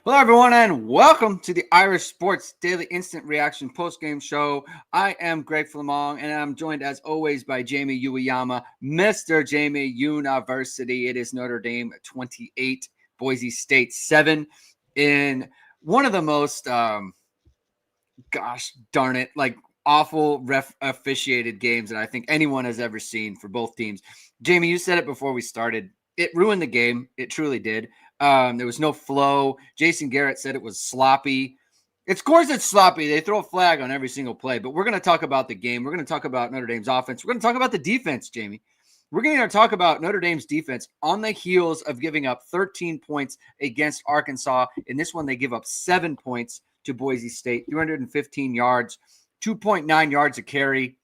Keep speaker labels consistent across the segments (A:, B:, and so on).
A: Hello, everyone, and welcome to the Irish Sports Daily Instant Reaction Postgame Show. I am Greg Flamong, and I'm joined, as always, by Jamie Uwayama, Mr. Jamie University. It is Notre Dame 28, Boise State 7, in one of the most, gosh darn it, awful officiated games that I think anyone has ever seen for both teams. Jamie, you said it before we started. It ruined the game. It truly did. There was no flow. Jason Garrett said it was sloppy. Of course it's sloppy. They throw a flag on every single play, but we're going to talk about the game. We're going to talk about Notre Dame's offense. We're going to talk about the defense, Jamie. We're going to talk about Notre Dame's defense on the heels of giving up 13 points against Arkansas. In this one, they give up 7 points to Boise State, 315 yards, 2.9 yards a carry,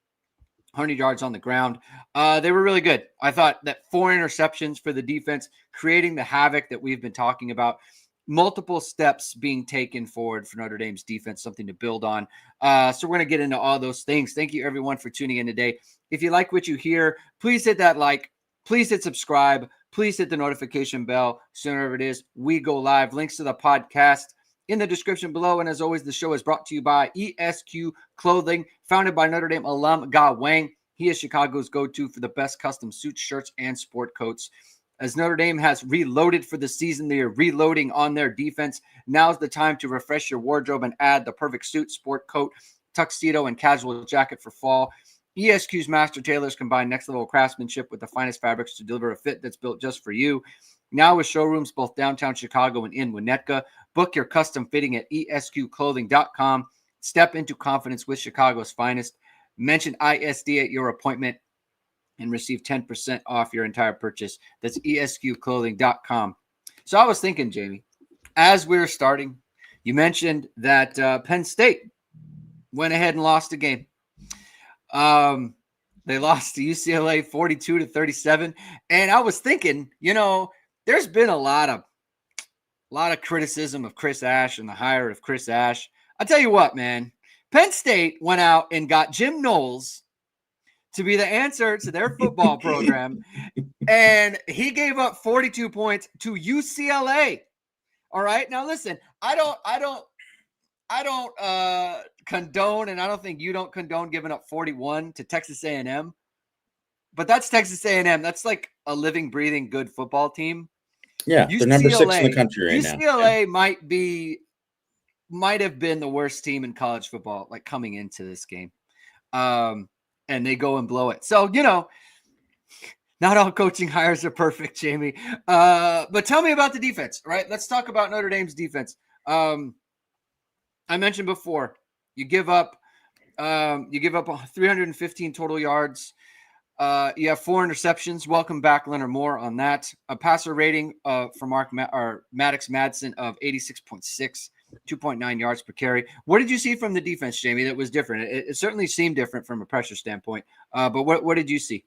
A: 100 yards on the ground. They were really good. I thought that 4 interceptions for the defense, creating the havoc that we've been talking about, multiple steps being taken forward for Notre Dame's defense, something to build on. So we're going to get into all those things. Thank you, everyone, for tuning in today. If you like what you hear, please hit that like. Please hit subscribe. Please hit the notification bell. Sooner it is, we go live. Links to the podcast in the description below. And as always, the show is brought to you by ESQ Clothing, founded by Notre Dame alum Ge Wang. He is Chicago's go-to for the best custom suits, shirts, and sport coats. As Notre Dame has reloaded for the season, they are reloading on their defense. Now's the time to refresh your wardrobe and add the perfect suit, sport coat, tuxedo, and casual jacket for fall. ESQ's master tailors combine next-level craftsmanship with the finest fabrics to deliver a fit that's built just for you. Now with showrooms both downtown Chicago and in Winnetka. Book your custom fitting at esqclothing.com. Step into confidence with Chicago's finest. Mention ISD at your appointment and receive 10% off your entire purchase. That's esqclothing.com. So I was thinking, Jamie, as we were starting, you mentioned that Penn State went ahead and lost the game. They lost to UCLA 42-37. And I was thinking, there's been a lot of criticism of Chris Ash and the hire of Chris Ash. I'll tell you what, man. Penn State went out and got Jim Knowles to be the answer to their football program, and he gave up 42 points to UCLA. All right, now listen, I don't condone, and I don't think you don't condone giving up 41 to Texas A&M, but that's Texas A&M. That's like a living, breathing, good football team.
B: Yeah, they're number 6 in the country right now.
A: UCLA might have been the worst team in college football, like coming into this game. And they go and blow it. So, not all coaching hires are perfect, Jamie. But tell me about the defense, right? Let's talk about Notre Dame's defense. I mentioned before, you give up 315 total yards. You have 4 interceptions. Welcome back, Leonard Moore, on that. A passer rating for Maddox Madsen of 86.6, 2.9 yards per carry. What did you see from the defense, Jamie, that was different? It certainly seemed different from a pressure standpoint. But what did you see?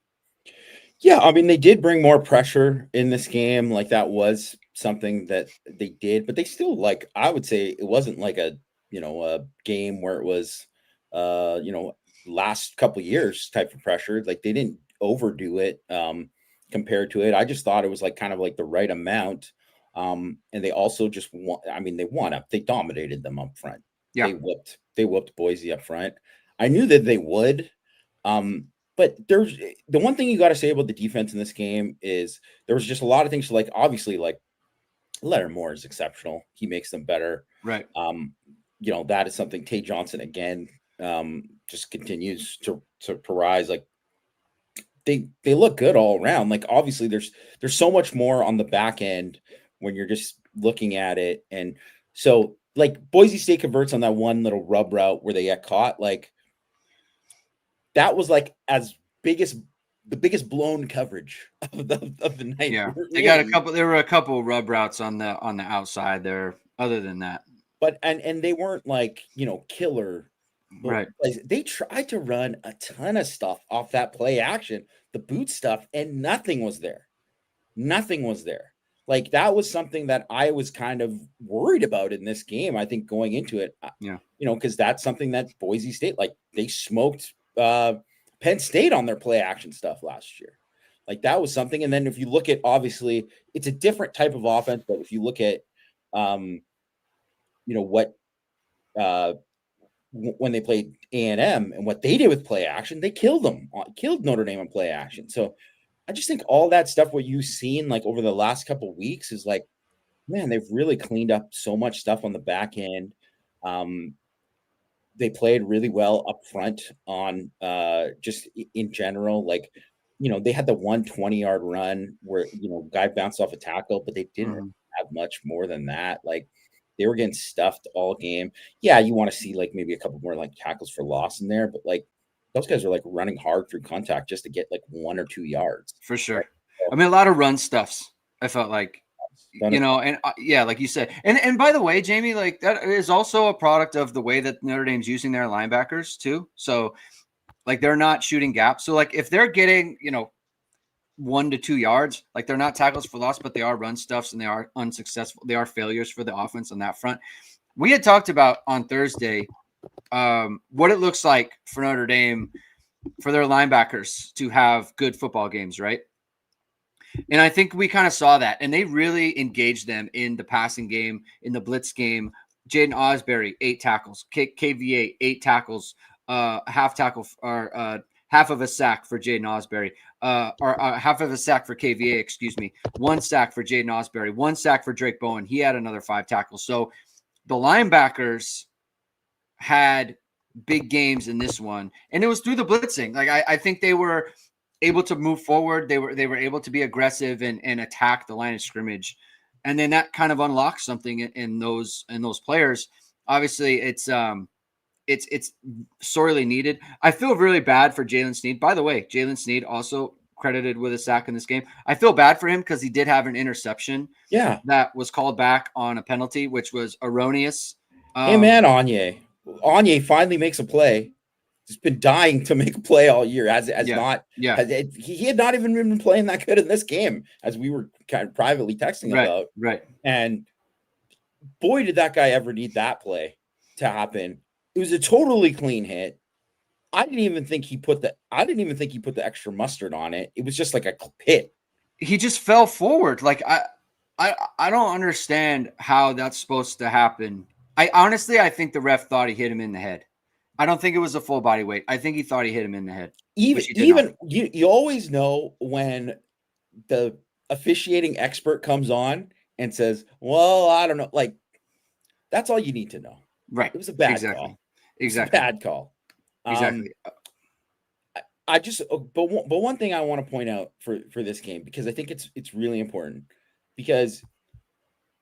B: Yeah, I mean, they did bring more pressure in this game. Like, that was something that they did. But they still, I would say it wasn't like a game where it was, last couple of years type of pressure. Like, they didn't overdo it compared to it. I just thought it was kind of the right amount. And they also just they dominated them up front.
A: Yeah.
B: They whooped Boise up front. I knew that they would. But there's the one thing you got to say about the defense in this game is there was just a lot of things obviously Leonard Moore is exceptional. He makes them better.
A: Right.
B: That is something. Tay Johnson again just continues to rise. They look good all around. Obviously there's so much more on the back end when you're just looking at it. And so Boise State converts on that one little rub route where they get caught. That was the biggest blown coverage of the night.
A: Yeah. They got a couple. There were a couple rub routes on the outside there. Other than that,
B: but and they weren't killer.
A: Right.
B: They tried to run a ton of stuff off that play action, the boot stuff, and nothing was there. That was something that I was kind of worried about in this game. I think going into it, because that's something that Boise State, they smoked Penn State on their play action stuff last year. That was something. And then if you look at, obviously, it's a different type of offense, but if you look at what when they played A&M and what they did with play action, they killed Notre Dame on play action. So I just think all that stuff, what you've seen like over the last couple of weeks is like, man, they've really cleaned up so much stuff on the back end. They played really well up front on just in general. Like, they had the 120-yard run where, guy bounced off a tackle, but they didn't have much more than that. Like, they were getting stuffed all game. Yeah, you want to see like maybe a couple more like tackles for loss in there, but like those guys are like running hard through contact just to get like 1 or 2 yards.
A: For sure.
B: Right? So,
A: I mean, a lot of run stuffs. I felt like, and yeah, like you said, and by the way, Jamie, like that is also a product of the way that Notre Dame's using their linebackers too. So, like they're not shooting gaps. So, like if they're getting 1 to 2 yards, like they're not tackles for loss, but they are run stuffs and they are unsuccessful. They are failures for the offense on that front. We had talked about on Thursday what it looks like for Notre Dame for their linebackers to have good football games, right? And I think we kind of saw that, and they really engaged them in the passing game, in the blitz game. Jaden Osbury, 8 tackles. KVA, 8 tackles, half tackle or half of a sack for Jaden Osbury, or half of a sack for KVA, excuse me. 1 sack for Jaden Osbury, 1 sack for Drake Bowen. He had another 5 tackles. So the linebackers had big games in this one, and it was through the blitzing. Like I think they were able to move forward. They were able to be aggressive and attack the line of scrimmage, and then that kind of unlocks something in those players. Obviously, it's sorely needed. I feel really bad for Jalen Sneed. By the way, Jalen Sneed also credited with a sack in this game. I feel bad for him because he did have an interception.
B: Yeah,
A: that was called back on a penalty, which was erroneous.
B: Hey man, Anye finally makes a play. He's been dying to make a play all year. He had not even been playing that good in this game, as we were kind of privately texting about.
A: Right.
B: And boy, did that guy ever need that play to happen. It was a totally clean hit. I didn't even think he put the extra mustard on it. It was just like a hit.
A: He just fell forward. Like I don't understand how that's supposed to happen. I think the ref thought he hit him in the head. I don't think it was a full body weight. I think he thought he hit him in the head.
B: You always know when the officiating expert comes on and says, well, I don't know. Like, that's all you need to know.
A: Right.
B: It was a bad call.
A: Exactly.
B: Bad call.
A: Exactly.
B: But one thing I want to point out for this game, because I think it's really important, because,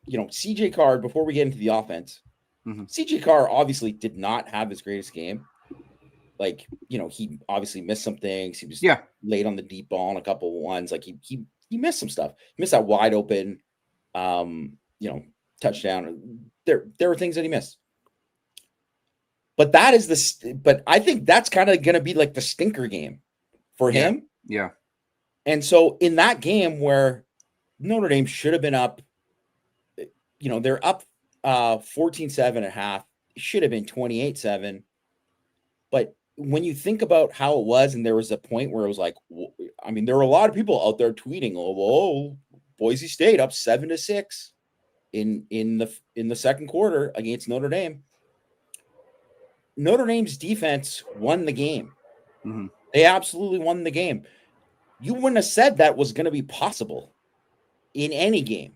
B: CJ Carr, before we get into the offense, CJ Carr obviously did not have his greatest game. Like, he obviously missed some things. He was late on the deep ball on a couple of ones. Like he missed some stuff. He missed that wide open, touchdown. There were things that he missed. But but I think that's kind of going to be like the stinker game for him.
A: Yeah. And
B: so in that game where Notre Dame should have been up, they're up 14-7 at half. It should have been 28-7. But when you think about how it was, and there was a point where it was like, I mean, there were a lot of people out there tweeting, "Oh, Boise State up 7-6 in the second quarter against Notre Dame." Notre Dame's defense won the game. They absolutely won the game. You wouldn't have said that was going to be possible in any game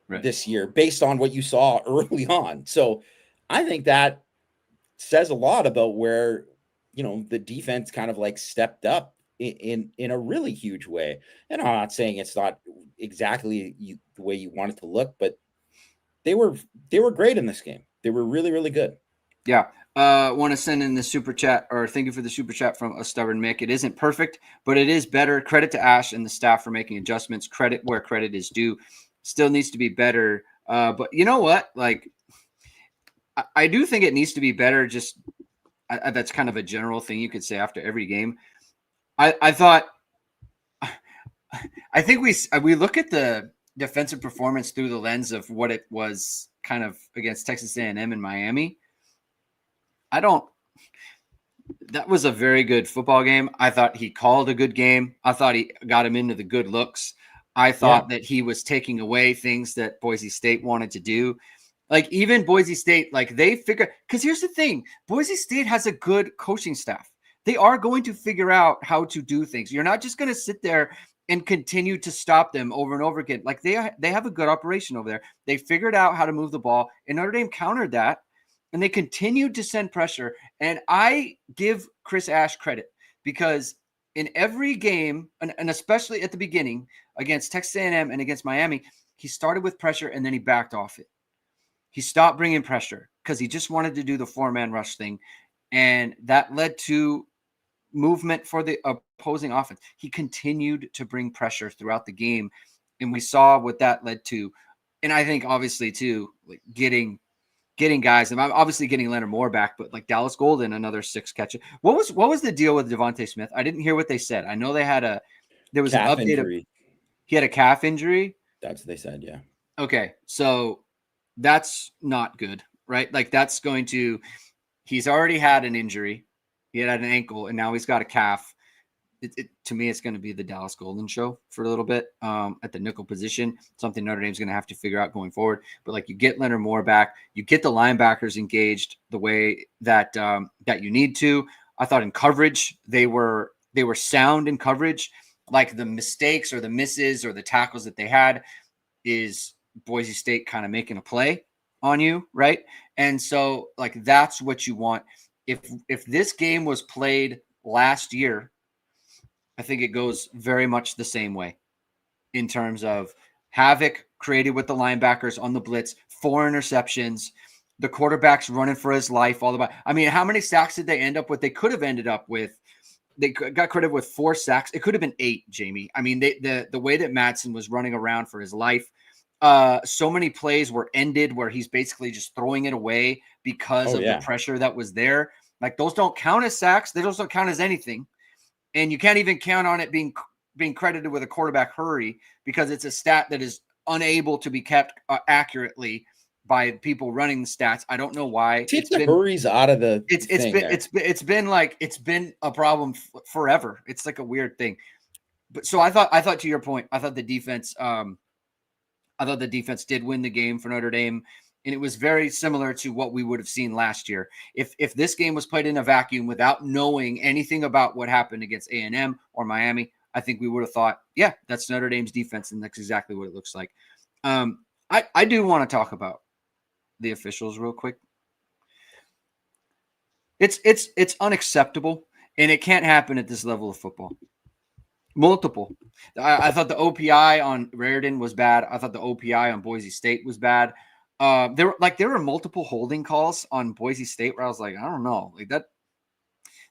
B: this year based on what you saw early on. So I think that says a lot about where, the defense kind of like stepped up in a really huge way. And I'm not saying it's not exactly the way you want it to look, but they were great in this game. They were really, really good.
A: Yeah. Want to send in the super chat, or thank you for the super chat from a stubborn Mick. It isn't perfect, but it is better. Credit to Ash and the staff for making adjustments. Credit where credit is due. Still needs to be better. But you know what? Like, I do think it needs to be better. Just that's kind of a general thing you could say after every game. I think we look at the defensive performance through the lens of what it was kind of against Texas A&M and Miami. That was a very good football game. I thought he called a good game. I thought he got him into the good looks. I thought that he was taking away things that Boise State wanted to do. Like even Boise State, like they figure, because here's the thing, Boise State has a good coaching staff. They are going to figure out how to do things. You're not just going to sit there and continue to stop them over and over again. Like they have a good operation over there. They figured out how to move the ball, and Notre Dame countered that, and they continued to send pressure. And I give Chris Ash credit because in every game, and especially at the beginning against Texas A&M and against Miami, he started with pressure and then he backed off it. He stopped bringing pressure because he just wanted to do the 4-man rush thing. And that led to movement for the opposing offense. He continued to bring pressure throughout the game. And we saw what that led to. And I think obviously too, like getting guys, and I'm obviously getting Leonard Moore back, but like Dallas Golden, another 6 catches. What was the deal with Devontae Smith? I didn't hear what they said. I know there was
B: calf
A: an update.
B: Injury.
A: He had a calf injury.
B: That's what they said. Yeah.
A: Okay. So that's not good, right? Like he's already had an injury. He had an ankle and now he's got a calf. To me, it's going to be the Dallas Golden show for a little bit at the nickel position, something Notre Dame's going to have to figure out going forward. But like you get Leonard Moore back, you get the linebackers engaged the way that that you need to. I thought in coverage, they were sound in coverage. Like the mistakes or the misses or the tackles that they had is Boise State kind of making a play on you, right? And so like that's what you want. If this game was played last year, I think it goes very much the same way in terms of havoc created with the linebackers on the blitz, 4 interceptions, the quarterback's running for his life all the way. I mean, how many sacks did they end up with? They could have ended up with, they got credited with 4 sacks. It could have been 8, Jamie. I mean, the way that Madsen was running around for his life, so many plays were ended where he's basically just throwing it away because of the pressure that was there. Like those don't count as sacks. They don't count as anything. And you can't even count on it being credited with a quarterback hurry because it's a stat that is unable to be kept accurately by people running the stats. I don't know why.
B: Take the hurries out of the
A: it's been a problem forever. It's like a weird thing. But so I thought to your point, I thought the defense did win the game for Notre Dame. And it was very similar to what we would have seen last year. If this game was played in a vacuum without knowing anything about what happened against A&M or Miami, I think we would have thought, yeah, that's Notre Dame's defense, and that's exactly what it looks like. I do want to talk about the officials real quick. It's unacceptable, and it can't happen at this level of football. Multiple. I thought the OPI on Raritan was bad. I thought the OPI on Boise State was bad. There were multiple holding calls on Boise State where I was like, I don't know, like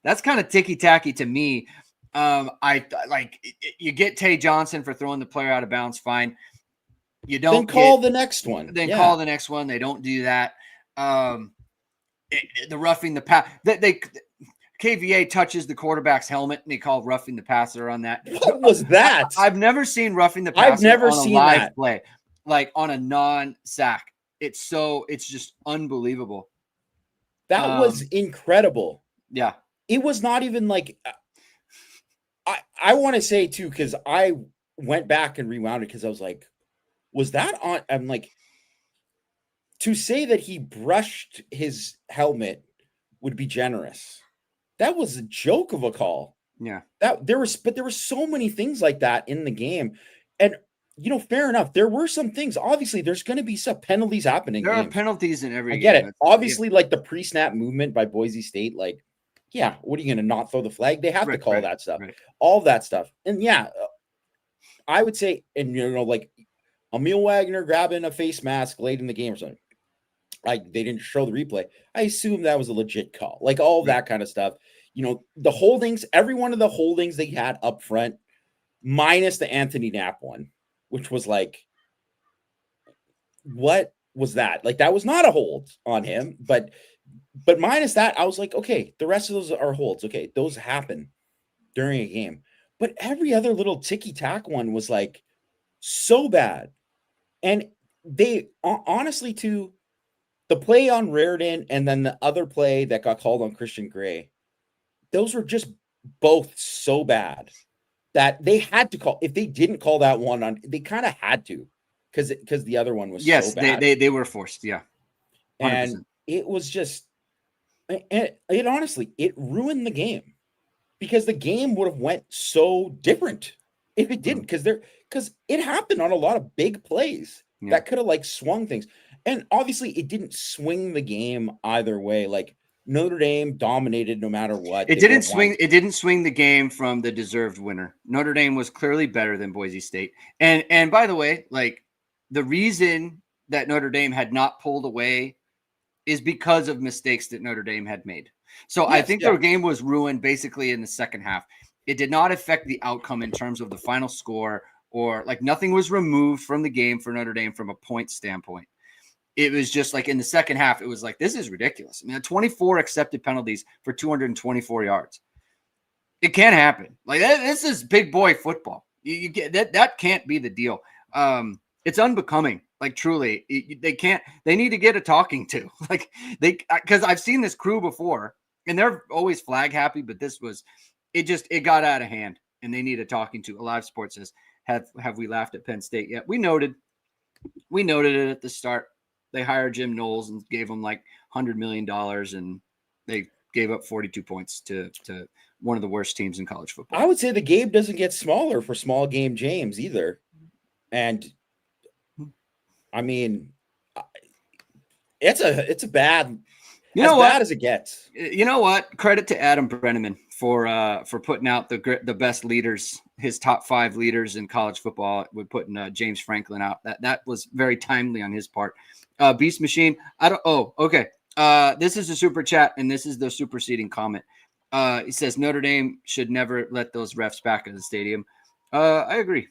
A: that's kind of ticky-tacky to me. You get Tay Johnson for throwing the player out of bounds, fine. You don't
B: call the next one.
A: Then call the next one. They don't do that. The roughing the pass. They KVA touches the quarterback's helmet and they call roughing the passer on that.
B: What was that?
A: I've never seen roughing the passer
B: I've never
A: on a
B: seen
A: live
B: that
A: play, like on a non-sack. It's just unbelievable.
B: That was incredible.
A: Yeah.
B: It was not even like, I want to say too, because I went back and rewound it because I was like, was that on? I'm like, to say that he brushed his helmet would be generous. That was a joke of a call.
A: Yeah.
B: But there were so many things like that in the game. And fair enough. There were some things. Obviously, there's going to be some penalties happening.
A: There are penalties in every game.
B: I get it. Obviously, like the pre-snap movement by Boise State, like, yeah, what are you going to not throw the flag? They have to call that stuff. Right. All that stuff. And yeah, I would say, and like Emil Wagner grabbing a face mask late in the game or something. Like they didn't show the replay. I assume that was a legit call. Like all that kind of stuff. The holdings, every one of the holdings they had up front, minus the Anthony Knapp one, which was like, what was that? Like that was not a hold on him, but minus that, I was like, okay, the rest of those are holds. Okay, those happen during a game. But every other little ticky-tack one was like so bad. And they honestly too, the play on Raritan and then the other play that got called on Christian Gray, those were just both so bad that they had to call. If they didn't call that one on, they kind of had to because the other one was so bad.
A: They were forced. Yeah.
B: And
A: 100%.
B: it was just, it honestly, it ruined the game because the game would have went so different if it didn't, because it happened on a lot of big plays that could have like swung things. And obviously it didn't swing the game either way. Like Notre Dame dominated no matter what.
A: It didn't swing. It didn't swing the game from the deserved winner. Notre Dame was clearly better than Boise State. And by the way, like the reason that Notre Dame had not pulled away is because of mistakes that Notre Dame had made. So I think their game was ruined basically in the second half. It did not affect the outcome in terms of the final score, or like nothing was removed from the game for Notre Dame from a point standpoint. It was just like in the second half, it was like, this is ridiculous. I mean, 24 accepted penalties for 224 yards. It can't happen. Like this is big boy football. You get that can't be the deal. It's unbecoming. Like truly, they need to get a talking to. Like because I've seen this crew before and they're always flag happy, but it got out of hand and they need a talking to. Alive Sports says, have we laughed at Penn State yet? We noted it at the start. They hired Jim Knowles and gave him like $100 million, and they gave up 42 points to one of the worst teams in college football.
B: I would say the game doesn't get smaller for small game James either. And I mean, it's a bad, bad as it gets.
A: You know what? Credit to Adam Brenneman for putting out the best leaders, his top 5 leaders in college football. We're putting James Franklin out. That was very timely on his part. Beast Machine. Okay. This is a super chat, and this is the superseding comment. He says Notre Dame should never let those refs back in the stadium. I agree.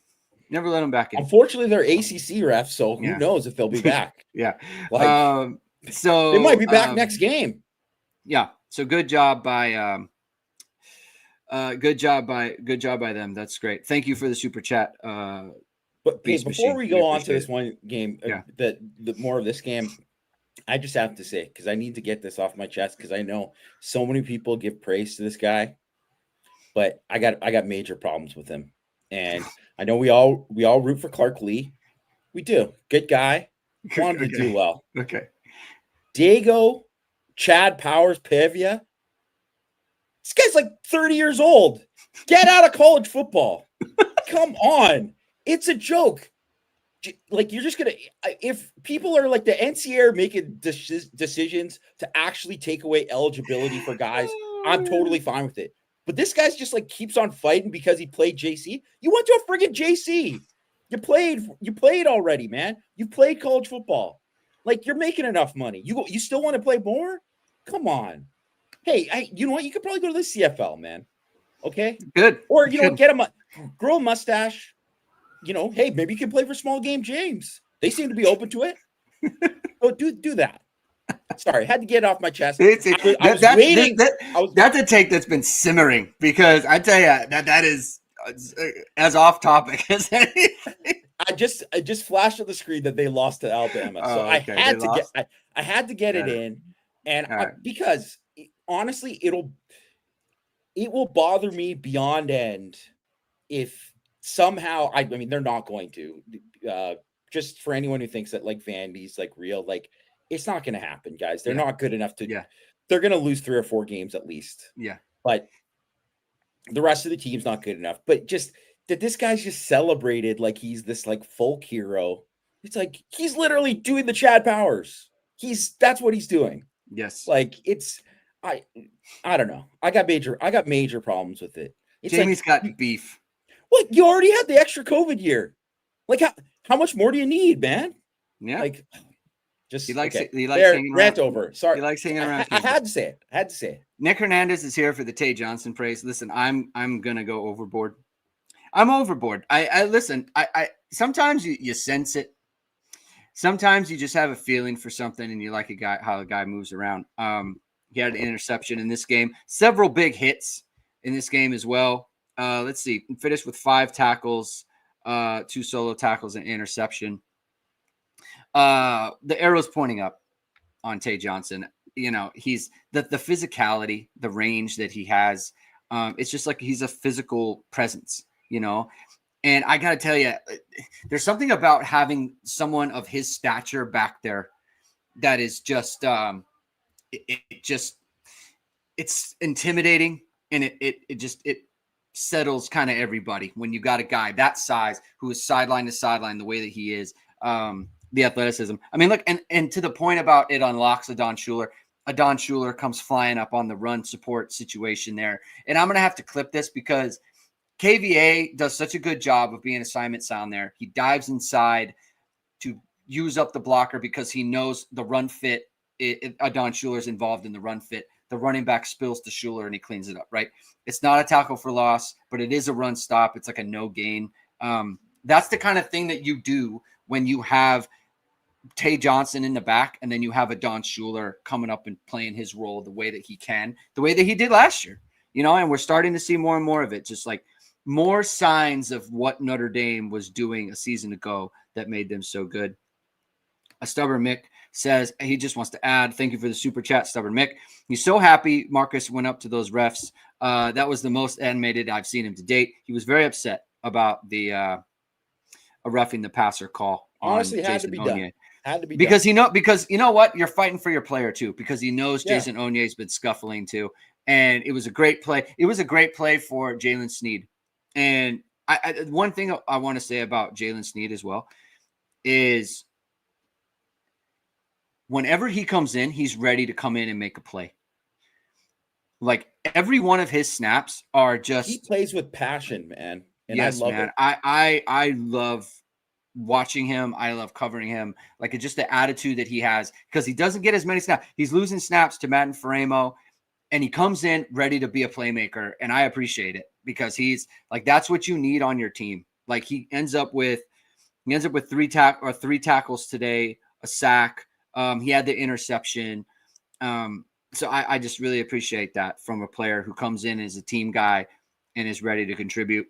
A: Never let them back in.
B: Unfortunately, they're ACC refs, so who knows if they'll be back?
A: Yeah.
B: So they might be back next game.
A: Yeah. So good job by them. That's great. Thank you for the super chat.
B: But before we go on to this one game, the more of this game, I just have to say, because I need to get this off my chest, because I know so many people give praise to this guy, but I got major problems with him. And I know we all root for Clark Lee. We do. Good guy. Wanted to do well.
A: Okay.
B: Diego Chad Powers Pavia. This guy's like 30 years old. Get out of college football. Come on. It's a joke. Like, you're just going to, if people are like the NCAA are making decisions to actually take away eligibility for guys, I'm totally fine with it. But this guy's just like keeps on fighting because he played JC. You went to a friggin' JC. You played already, man. You played college football. Like, you're making enough money. You still want to play more? Come on. Hey, you know what? You could probably go to the CFL, man. Okay?
A: Good.
B: Or, grow a mustache. Hey, maybe you can play for small game James. They seem to be open to it. So do that. Sorry, had to get it off my chest. I was waiting.
A: That's a take that's been simmering, because I tell you that is as off topic as anything.
B: I just flashed on the screen that they lost to Alabama, so I had to get it in, and because honestly, it will bother me beyond end if somehow I mean they're not going to. Just for anyone who thinks that like Vandy's like real, like it's not going to happen, guys. They're not good enough to. Yeah. They're going to lose 3 or 4 games at least.
A: Yeah,
B: but the rest of the team's not good enough. But just that this guy's just celebrated like he's this like folk hero. It's like he's literally doing the Chad Powers. That's what he's doing.
A: Yes.
B: Like I don't know. I got major problems with it.
A: Jamie's got beef.
B: What? You already had the extra COVID year. Like how much more do you need, man?
A: Yeah.
B: Like just
A: he likes hanging
B: rant
A: around.
B: Over. Sorry.
A: He likes hanging around.
B: I had to say it.
A: Nick Hernandez is here for the Tay Johnson praise. Listen, I'm gonna go overboard. I'm overboard. I listen. I sometimes you sense it. Sometimes you just have a feeling for something, and you like how a guy moves around. He had an interception in this game. Several big hits in this game as well. Let's see. Finished with 5 tackles, 2 solo tackles, and interception. The arrow's pointing up on Tay Johnson. He's the physicality, the range that he has. It's just like he's a physical presence, And I got to tell you, there's something about having someone of his stature back there that is just it's intimidating, and it settles kind of everybody when you got a guy that size who is sideline to sideline the way that he is. The athleticism. I mean, look, and to the point about it unlocks Adon Schuler. Adon Schuler comes flying up on the run support situation there. And I'm going to have to clip this because KVA does such a good job of being assignment sound there. He dives inside to use up the blocker because he knows the run fit. Adon Schuler's involved in the run fit. The running back spills to Schuler and he cleans it up, right? It's not a tackle for loss, but it is a run stop. It's like a no gain. That's the kind of thing that you do when you have Tay Johnson in the back, and then you have Adon Schuler coming up and playing his role the way that he can, the way that he did last year, and we're starting to see more and more of it, just like more signs of what Notre Dame was doing a season ago that made them so good. A Stubborn Mick says he just wants to add, thank you for the super chat, Stubborn Mick. He's so happy Marcus went up to those refs. That was the most animated I've seen him to date. He was very upset about the roughing the passer call.
B: Honestly,
A: had to be done.
B: Had to be
A: because
B: done.
A: Because you know what, you're fighting for your player too, because he knows Jason Onye's been scuffling too, and it was a great play. It was a great play for Jalen Sneed, and one thing I want to say about Jalen Sneed as well is whenever he comes in, he's ready to come in and make a play. Like every one of his snaps are just
B: he plays with passion, man. And
A: yes,
B: I love
A: man.
B: it.
A: I love watching him. I love covering him. Like it's just the attitude that he has because he doesn't get as many snaps. He's losing snaps to Matt and Faremo, and he comes in ready to be a playmaker. And I appreciate it because he's like, that's what you need on your team. Like he ends up with three tackles today, a sack. He had the interception. So I just really appreciate that from a player who comes in as a team guy and is ready to contribute.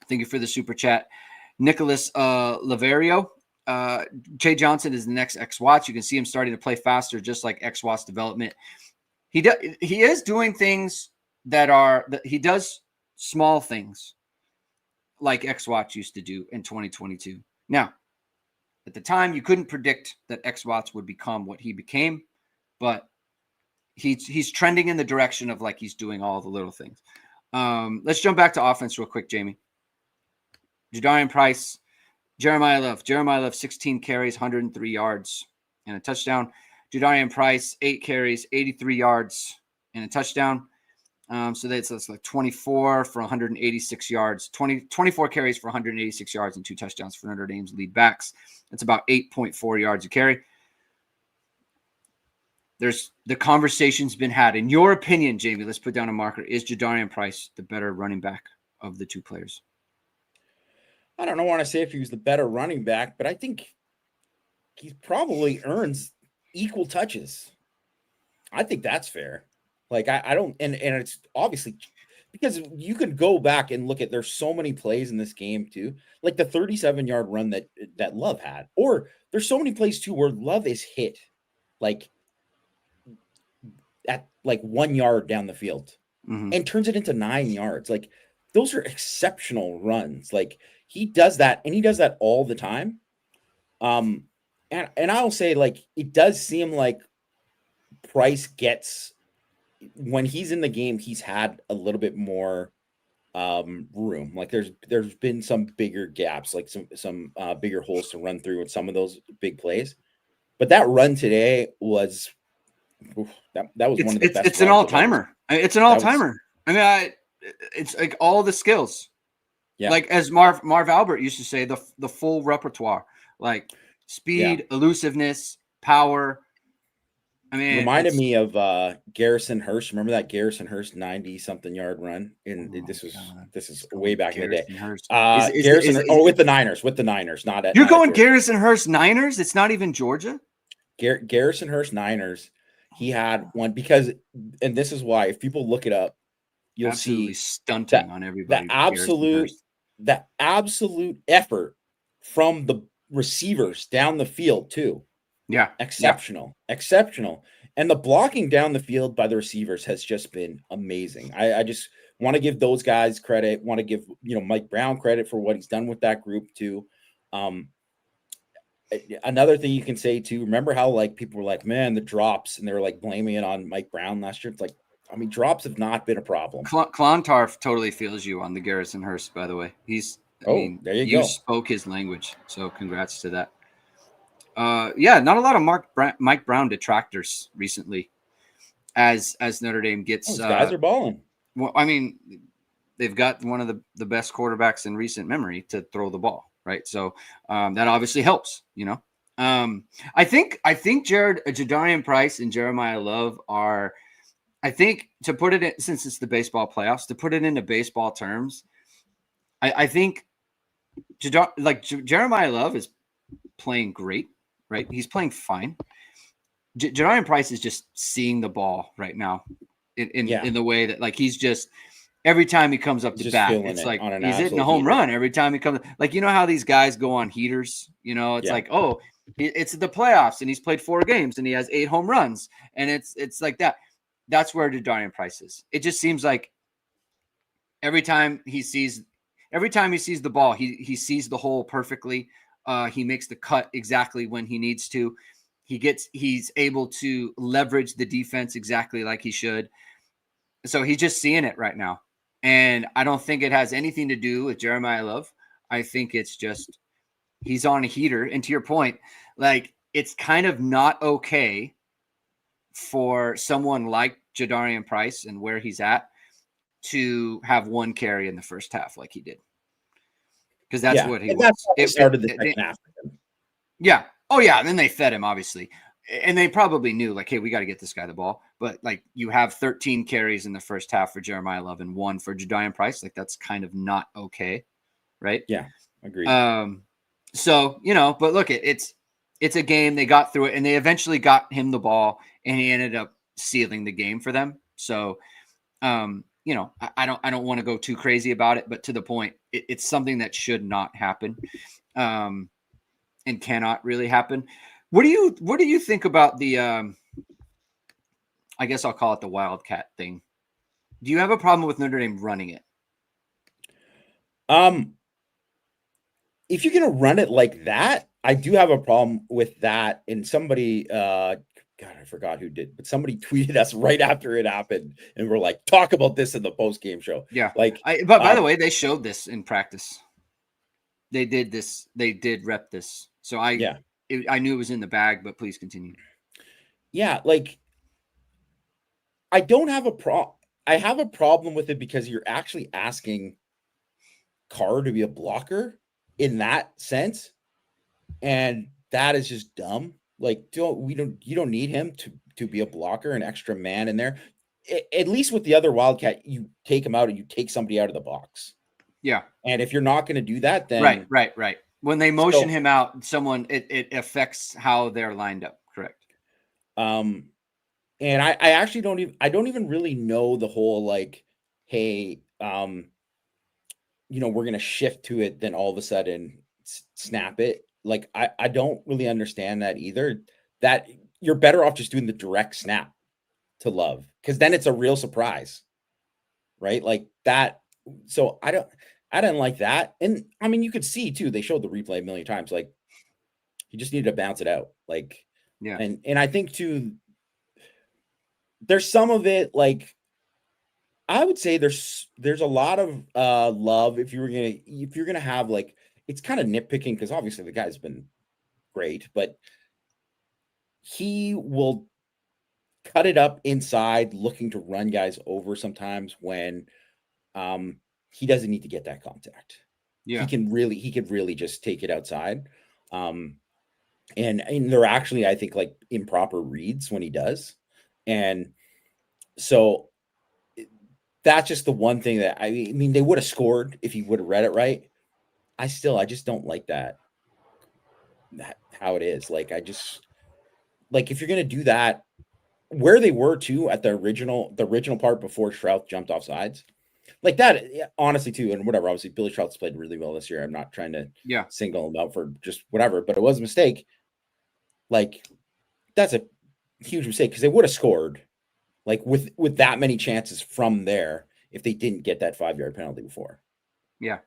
A: Thank you for the super chat. Nicholas Laverio. Jay Johnson is the next X Watts. You can see him starting to play faster, just like X Watts development. He is doing things he does small things like X Watts used to do in 2022. Now, at the time, you couldn't predict that X Watts would become what he became, but he's trending in the direction of like he's doing all the little things. Let's jump back to offense real quick, Jamie. Jadarian Price, Jeremiah Love, 16 carries, 103 yards, and a touchdown. Jadarian Price, 8 carries, 83 yards, and a touchdown. So that's like 24 for 186 yards, 24 carries for 186 yards and 2 touchdowns for Notre Dame's lead backs. That's about 8.4 yards a carry. There's the conversation's been had. In your opinion, Jamie, let's put down a marker. Is Jadarian Price the better running back of the two players?
B: I don't want to say if he was the better running back, but I think he probably earns equal touches. I think that's fair. Like I don't, and it's obviously because you can go back and look at, there's so many plays in this game too, like the 37-yard run that Love had, or there's so many plays too where Love is hit like at like 1 yard down the field and turns it into 9 yards. Like those are exceptional runs. Like he does that, and he does that all the time. And I'll say, like, it does seem like Price gets, when he's in the game, he's had a little bit more room. Like there's been some bigger gaps, like some bigger holes to run through with some of those big plays. But that run today was that was one of the best.
A: It's an all-timer. It's an all-timer. I mean, it's like all the skills. Yeah. Like as Marv Albert used to say, the full repertoire, like speed, elusiveness, power. I mean,
B: reminded me of Garrison Hurst. Remember that Garrison Hurst 90-something yard run? And this is way back in the day. With the Niners, not at.
A: You're going Garrison Hurst Niners? It's not even Georgia.
B: Garrison Hurst Niners. He had one because, and this is why, if people look it up, you'll see
A: stunting on everybody.
B: The absolute effort from the receivers down the field too.
A: Yeah.
B: Exceptional. And the blocking down the field by the receivers has just been amazing. I just want to give those guys credit, want to give, Mike Brown credit for what he's done with that group too. another thing you can say too, remember how like people were like, man, the drops, and they were like blaming it on Mike Brown last year. It's like, I mean, drops have not been a problem.
A: Clontarf totally feels you on the Garrison Hurst, by the way.
B: There you
A: you
B: go.
A: spoke his language, so congrats to that. Yeah, not a lot of Mike Brown detractors recently, as Notre Dame gets.
B: Those guys are balling.
A: Well, I mean, they've got one of the best quarterbacks in recent memory to throw the ball, right? So that obviously helps, you know. I think Jadarian Price and Jeremiah Love are, I think, to put it in, since it's the baseball playoffs, to put it into baseball terms, I think Jeremiah Love is playing great, right? He's playing fine. Jadarian Price is just seeing the ball right now in the way that, like, he's just, every time he comes up to bat, it's like he's hitting a home run every time he comes. Like, you know how these guys go on heaters? You know, it's like, oh, it's the playoffs and he's played 4 games and he has 8 home runs, and it's like that. That's where Jadarian Price is. It just seems like every time he sees the ball, he sees the hole perfectly. He makes the cut exactly when he needs to. He's able to leverage the defense exactly like he should. So he's just seeing it right now. And I don't think it has anything to do with Jeremiah Love. I think it's just he's on a heater. And to your point, like, it's kind of not okay for someone like Jadarian Price and where he's at to have 1 carry in the first half like he did. Because that's what he was.
B: It started the second half.
A: Yeah. Oh, yeah. And then they fed him, obviously. And they probably knew, like, hey, we got to get this guy the ball. But, like, you have 13 carries in the first half for Jeremiah Love and 1 for Jadarian Price. Like, that's kind of not okay, right?
B: Yeah, agreed.
A: So, you know, but look, it's a game. They got through it, and they eventually got him the ball, and he ended up sealing the game for them. So, you know, I don't want to go too crazy about it, but to the point, it's something that should not happen, and cannot really happen. What do you think about the I guess I'll call it the Wildcat thing? Do you have a problem with Notre Dame running it?
B: If you're gonna run it like that, I do have a problem with that. And somebody, God, I forgot who did, but somebody tweeted us right after it happened, and we're like, talk about this in the post-game show.
A: Yeah,
B: like,
A: but by the way, they showed this in practice. They did this. They did rep this. So I knew it was in the bag, but please continue.
B: Yeah, like, I don't have a problem. I have a problem with it because you're actually asking Carr to be a blocker in that sense, and that is just dumb. Like, you don't need him to be a blocker, an extra man in there. At least with the other Wildcat, you take him out and you take somebody out of the box.
A: Yeah.
B: And if you're not going to do that, then
A: right. When they motion him out, it affects how they're lined up. Correct.
B: And I actually don't even really know the whole, like, hey, you know, we're going to shift to it, then all of a sudden snap it. Like, I don't really understand that either. That you're better off just doing the direct snap to Love, because then it's a real surprise, right? Like that. So I didn't like that. And I mean, you could see too, they showed the replay a million times. Like, he just needed to bounce it out. Like,
A: yeah.
B: And I think too, there's some of it, like, I would say there's a lot of Love. If you're gonna have, like, it's kind of nitpicking because obviously the guy's been great, but he will cut it up inside looking to run guys over sometimes when he doesn't need to get that contact.
A: Yeah.
B: He could really just take it outside. And they're actually, I think, like, improper reads when he does. And so that's just the one thing that I mean, they would have scored if he would have read it right. I just don't like that how it is. Like, if you're going to do that, where they were too at the original part before Shrout jumped off sides, like that, honestly too, and whatever, obviously Billy Shrout's played really well this year. I'm not trying to single him out for just whatever, but it was a mistake. Like, that's a huge mistake because they would have scored, like, with that many chances from there if they didn't get that 5-yard penalty before.
A: Yeah.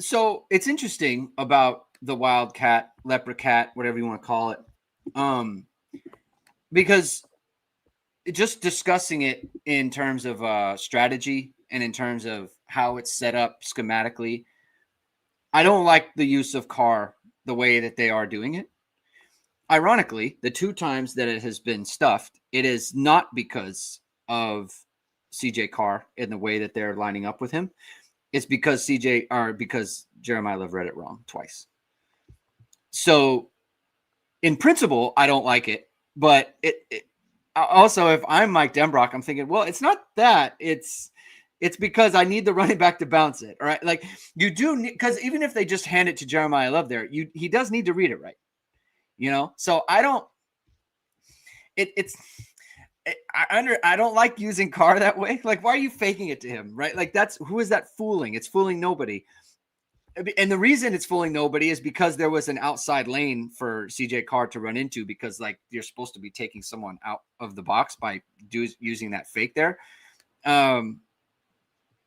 A: So it's interesting about the Wildcat leprechaun, whatever you want to call it. Because just discussing it in terms of strategy and in terms of how it's set up schematically, I don't like the use of Carr the way that they are doing it. Ironically, the 2 times that it has been stuffed, it is not because of CJ Carr in the way that they're lining up with him. It's because because Jeremiah Love read it wrong twice. So in principle, I don't like it, but it also, if I'm Mike Denbrock, I'm thinking, well, it's not that. It's because I need the running back to bounce it. All right. Like you do, because even if they just hand it to Jeremiah Love there, he does need to read it right. So I don't, I don't like using Carr that way. Like, why are you faking it to him? Right. Like who is that fooling? It's fooling nobody. And the reason it's fooling nobody is because there was an outside lane for CJ Carr to run into, because like you're supposed to be taking someone out of the box by using that fake there.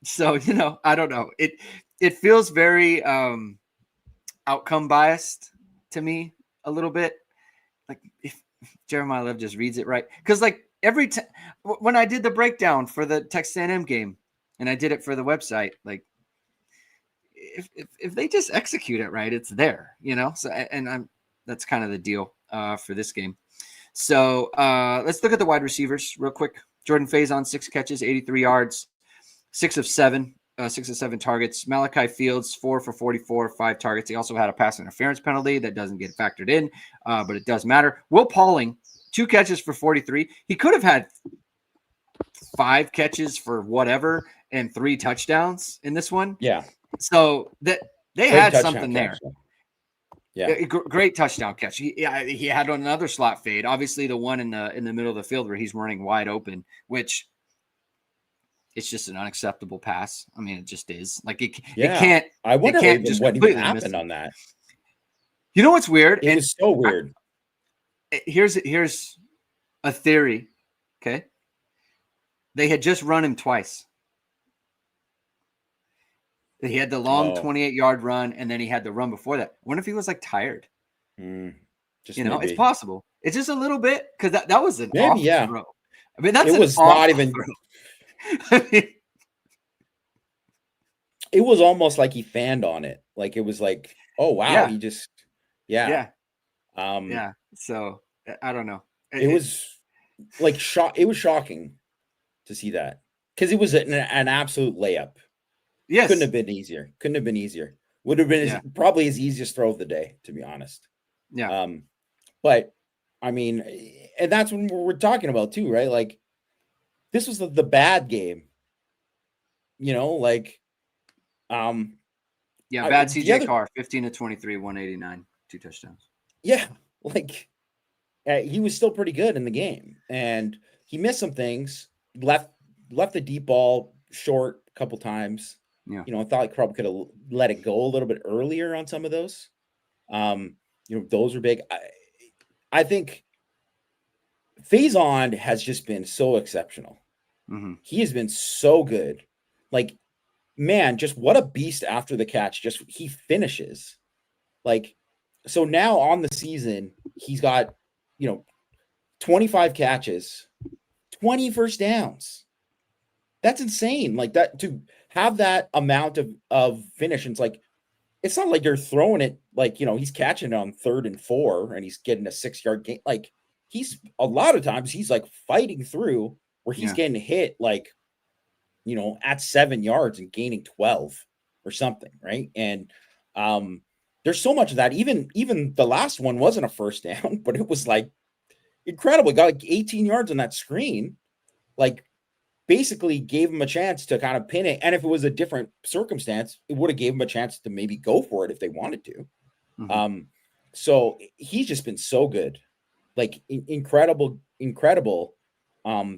A: So, I don't know. It feels very outcome biased to me a little bit. Like if Jeremiah Love just reads it right. Because like every time when I did the breakdown for the Texas A&M game and I did it for the website, like if they just execute it right, it's there, So that's kind of the deal for this game. So let's look at the wide receivers real quick. Jordan Faison, 6 catches, 83 yards, 6 of 7 targets. Malachi Fields, 4 for 44, 5 targets. He also had a pass interference penalty that doesn't get factored in, but it does matter. Will Pauling, 2 catches for 43. He could have had 5 catches for whatever and 3 touchdowns in this one.
B: Yeah.
A: So that they
B: Great
A: had something
B: catch.
A: there.
B: Yeah.
A: Great touchdown catch. He had another slot fade. Obviously, the one in the middle of the field where he's running wide open, which it's just an unacceptable pass. I mean, it just is. Like it can't.
B: I wonder what even happened on that.
A: You know what's weird?
B: It was so weird.
A: Here's a theory. Okay, they had just run him twice. He had the long 28-yard run, and then he had the run before that. I wonder if he was like tired. It's possible. It's just a little bit, because that was an off throw. I mean, it was not even. I mean,
B: it was almost like he fanned on it. Like it was like, oh wow, he just
A: yeah. So I don't know.
B: It was like It was shocking to see that, because it was an absolute layup.
A: Yes.
B: Couldn't have been easier. Would have been probably his easiest throw of the day, to be honest.
A: Yeah.
B: But I mean, and that's what we're talking about too, right? Like this was the bad game.
A: Bad CJ Carr, 15 to 23, 189, 2 touchdowns.
B: Yeah, like he was still pretty good in the game, and he missed some things. Left the deep ball short a couple times.
A: Yeah.
B: I thought he probably could have let it go a little bit earlier on some of those. Those were big. I think Faison has just been so exceptional.
A: Mm-hmm.
B: He has been so good. Like, man, just what a beast after the catch. Just he finishes. Like, so now on the season, he's got, 25 catches, 20 first downs. That's insane. Like that, to have that amount of finish. And it's not like you're throwing it like, he's catching it on 3rd and 4 and he's getting a 6-yard gain. Like a lot of times he's like fighting through where he's getting hit like, at 7 yards and gaining 12 or something. Right. And there's so much of that. Even the last one wasn't a first down, but it was like incredible. He got like 18 yards on that screen. Like, basically gave him a chance to kind of pin it. And if it was a different circumstance, it would have gave him a chance to maybe go for it if they wanted to.
A: Mm-hmm.
B: So he's just been so good, like incredible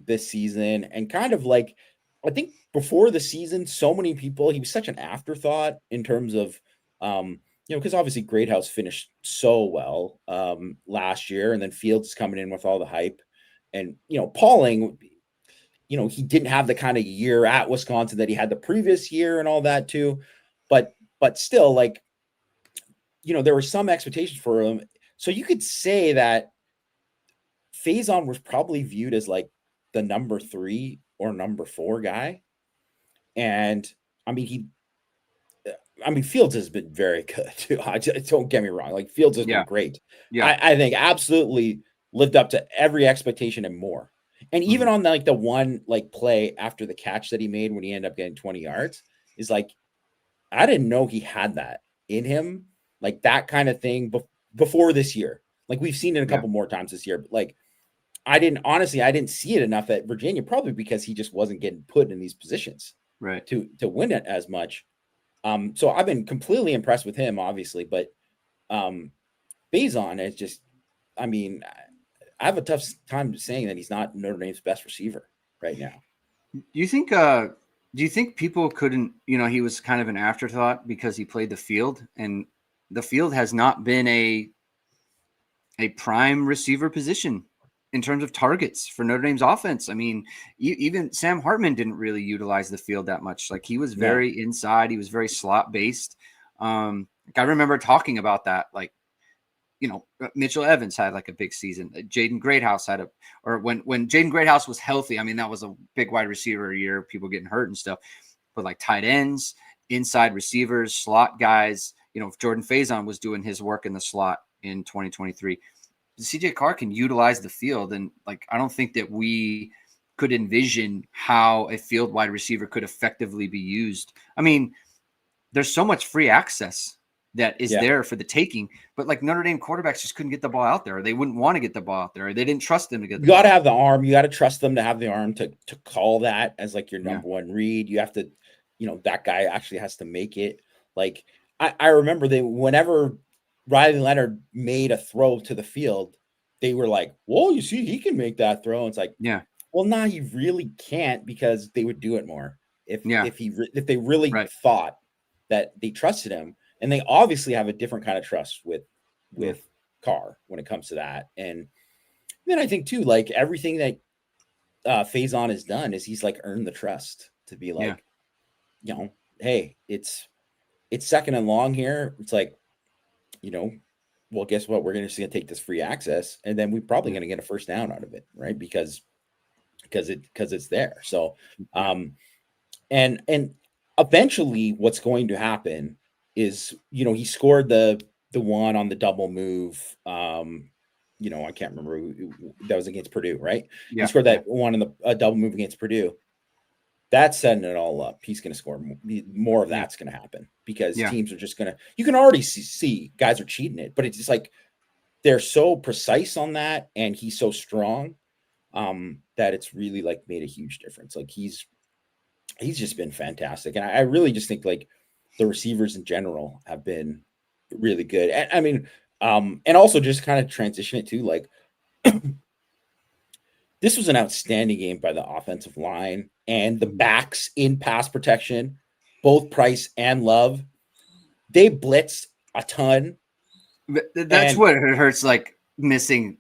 B: this season. And kind of like, I think before the season, so many people, he was such an afterthought in terms of, because obviously Greathouse finished so well last year, and then Fields is coming in with all the hype, and, Pauling, he didn't have the kind of year at Wisconsin that he had the previous year and all that too. But still, like, there were some expectations for him. So you could say that Faison was probably viewed as like the number 3 or number 4 guy. And I mean, Fields has been very good too. Don't get me wrong. Like Fields has been great.
A: Yeah.
B: I think absolutely lived up to every expectation and more. And even on the one like play after the catch that he made when he ended up getting 20 yards is like, I didn't know he had that in him, like that kind of thing before this year. Like we've seen it a couple more times this year, but like I didn't see it enough at Virginia, probably because he just wasn't getting put in these positions to win it as much. So I've been completely impressed with him, obviously, but Faison is just, I mean, I have a tough time saying that he's not Notre Dame's best receiver right now.
A: Do you think people couldn't, he was kind of an afterthought because he played the field, and the field has not been a prime receiver position in terms of targets for Notre Dame's offense? I mean, even Sam Hartman didn't really utilize the field that much. Like he was very inside. He was very slot based. I remember talking about that. Like, Mitchell Evans had like a big season. Jaden Greathouse when Jaden Greathouse was healthy, I mean, that was a big wide receiver year, people getting hurt and stuff. But like tight ends, inside receivers, slot guys, Jordan Faison was doing his work in the slot in 2023. CJ Carr can utilize the field. And like, I don't think that we could envision how a field wide receiver could effectively be used. I mean, there's so much free access that is there for the taking, but like Notre Dame quarterbacks just couldn't get the ball out there. Or they wouldn't want to get the ball out there. Or they didn't trust them to get the
B: ball. You got to
A: have
B: the arm. You got to trust them to have the arm to call that as like your number one read. You have to, that guy actually has to make it. Like I remember whenever Riley Leonard made a throw to the field, they were like, "Whoa, you see, he can make that throw." And it's like, well, nah, he really can't, because they would do it more if they really thought that they trusted him. And they obviously have a different kind of trust with Carr when it comes to that. And then I think too, like everything that Faison has done is he's like earned the trust to be like, hey, it's second and long here. It's like, well, guess what? We're just going to take this free access, and then we're probably going to get a first down out of it, right? Because it's there. So, and eventually, what's going to happen is, he scored the one on the double move. I can't remember that was against Purdue, right? He scored that one in the double move against Purdue. That's setting it all up. He's going to score more of that's going to happen, because teams are just going to, you can already see guys are cheating it, but it's just like, they're so precise on that. And he's so strong that it's really like made a huge difference. Like he's just been fantastic. And I really just think like the receivers in general have been really good. And I mean, and also just kind of transition it to like, this was an outstanding game by the offensive line and the backs in pass protection, both Price and Love. They blitzed a ton.
A: That's what it hurts, like missing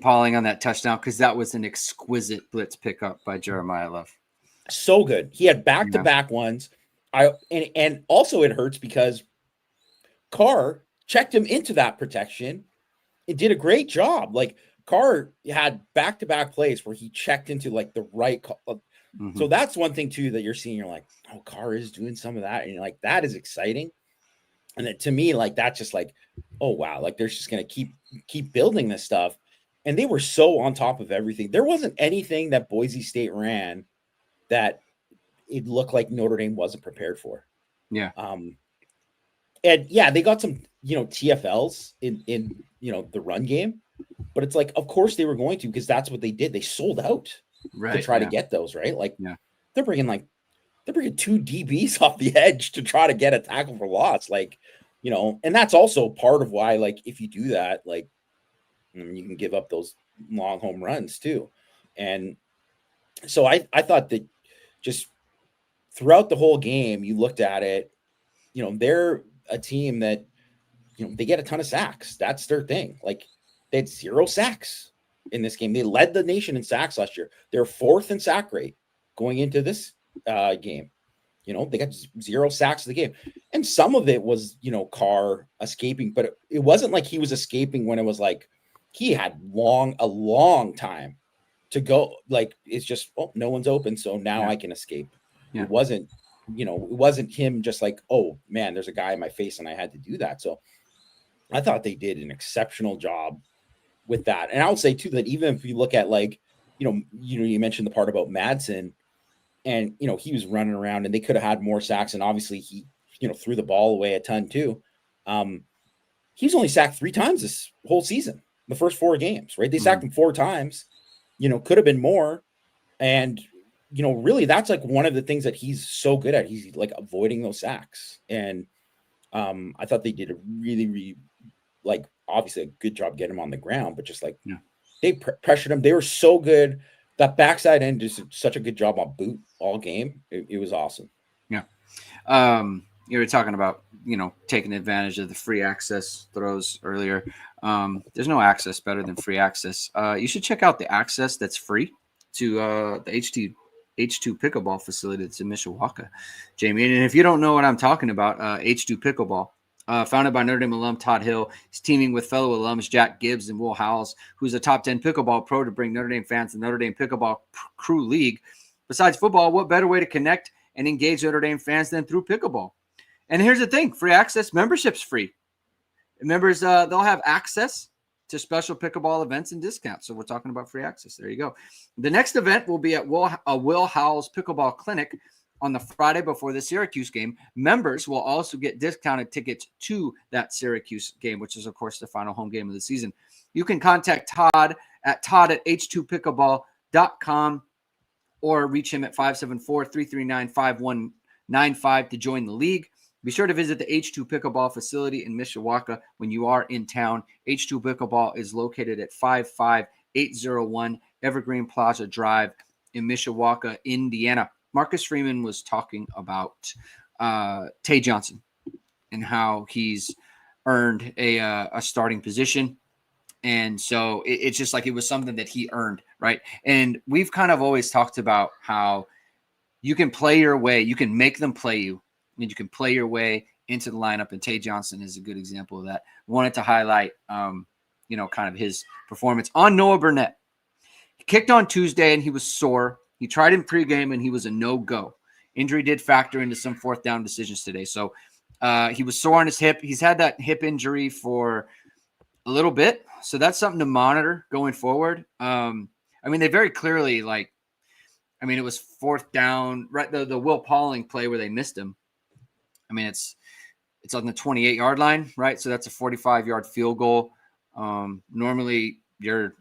A: Pauling on that touchdown, because that was an exquisite blitz pickup by Jeremiah Love.
B: So good. He had back-to-back ones. And also it hurts because Carr checked him into that protection. It did a great job. Like Carr had back-to-back plays where he checked into like the right. So that's one thing too that you're seeing. You're like, oh, Carr is doing some of that, and you're like, that is exciting. And to me, like that's just like, oh wow, like they're just gonna keep building this stuff. And they were so on top of everything. There wasn't anything that Boise State ran that it looked like Notre Dame wasn't prepared for.
A: Yeah.
B: And they got some, TFLs in the run game, but it's like, of course they were going to, because that's what they did. They sold out to try to get those, right? Like they're bringing two DBs off the edge to try to get a tackle for loss. Like, and that's also part of why, like, if you do that, like, you can give up those long home runs too. And so I thought that just throughout the whole game, you looked at it, they're a team that, they get a ton of sacks. That's their thing. Like they had 0 sacks in this game. They led the nation in sacks last year. They're 4th in sack rate going into this game. They got 0 sacks of the game. And some of it was, Carr escaping, but it wasn't like he was escaping when it was like he had a long time to go. Like, it's just, oh, no one's open, so now I can escape. It wasn't, it wasn't him just like, oh man, there's a guy in my face and I had to do that. So I thought they did an exceptional job with that. And I'll say too that even if you look at like, you mentioned the part about Madsen, and he was running around and they could have had more sacks, and obviously he threw the ball away a ton too. He's only sacked 3 times this whole season, the first 4 games, right? They sacked him 4 times, could have been more. And really that's like one of the things that he's so good at. He's like avoiding those sacks. And I thought they did a really, really, like, obviously a good job getting him on the ground, but just like they pressured him. They were so good. That backside end is such a good job on boot all game. It was awesome.
A: Yeah. You were talking about, taking advantage of the free access throws earlier. There's no access better than free access. You should check out the access that's free to the H2 pickleball facility that's in Mishawaka, Jamie. And if you don't know what I'm talking about, H2 pickleball, founded by Notre Dame alum Todd Hill, is teaming with fellow alums Jack Gibbs and Will Howells, who's a top 10 pickleball pro, to bring Notre Dame fans to the Notre Dame Pickleball Crew League. Besides football, what better way to connect and engage Notre Dame fans than through pickleball? And here's the thing: free access, membership's free. Members, they'll have access to special pickleball events and discounts. So we're talking about free access. There you go. The next event will be at Will Howells Pickleball Clinic on the Friday before the Syracuse game. Members will also get discounted tickets to that Syracuse game, which is, of course, the final home game of the season. You can contact Todd at h2pickleball.com or reach him at 574-339-5195 to join the league. Be sure to visit the H2 Pickleball facility in Mishawaka when you are in town. H2 Pickleball is located at 55801 Evergreen Plaza Drive in Mishawaka, Indiana. Marcus Freeman was talking about Tay Johnson and how he's earned a starting position. And so it's just like it was something that he earned, right? And we've kind of always talked about how you can play your way, you can make them play you, and you can play your way into the lineup. And Tay Johnson is a good example of that. Wanted to highlight, kind of his performance on Noah Burnett. He kicked on Tuesday and he was sore. He tried in pregame and he was a no-go. Injury did factor into some 4th down decisions today. So he was sore on his hip. He's had that hip injury for a little bit. So that's something to monitor going forward. They very clearly, it was 4th down, right? The Will Pauling play where they missed him. It's on the 28-yard line, right? So that's a 45-yard field goal. Normally you're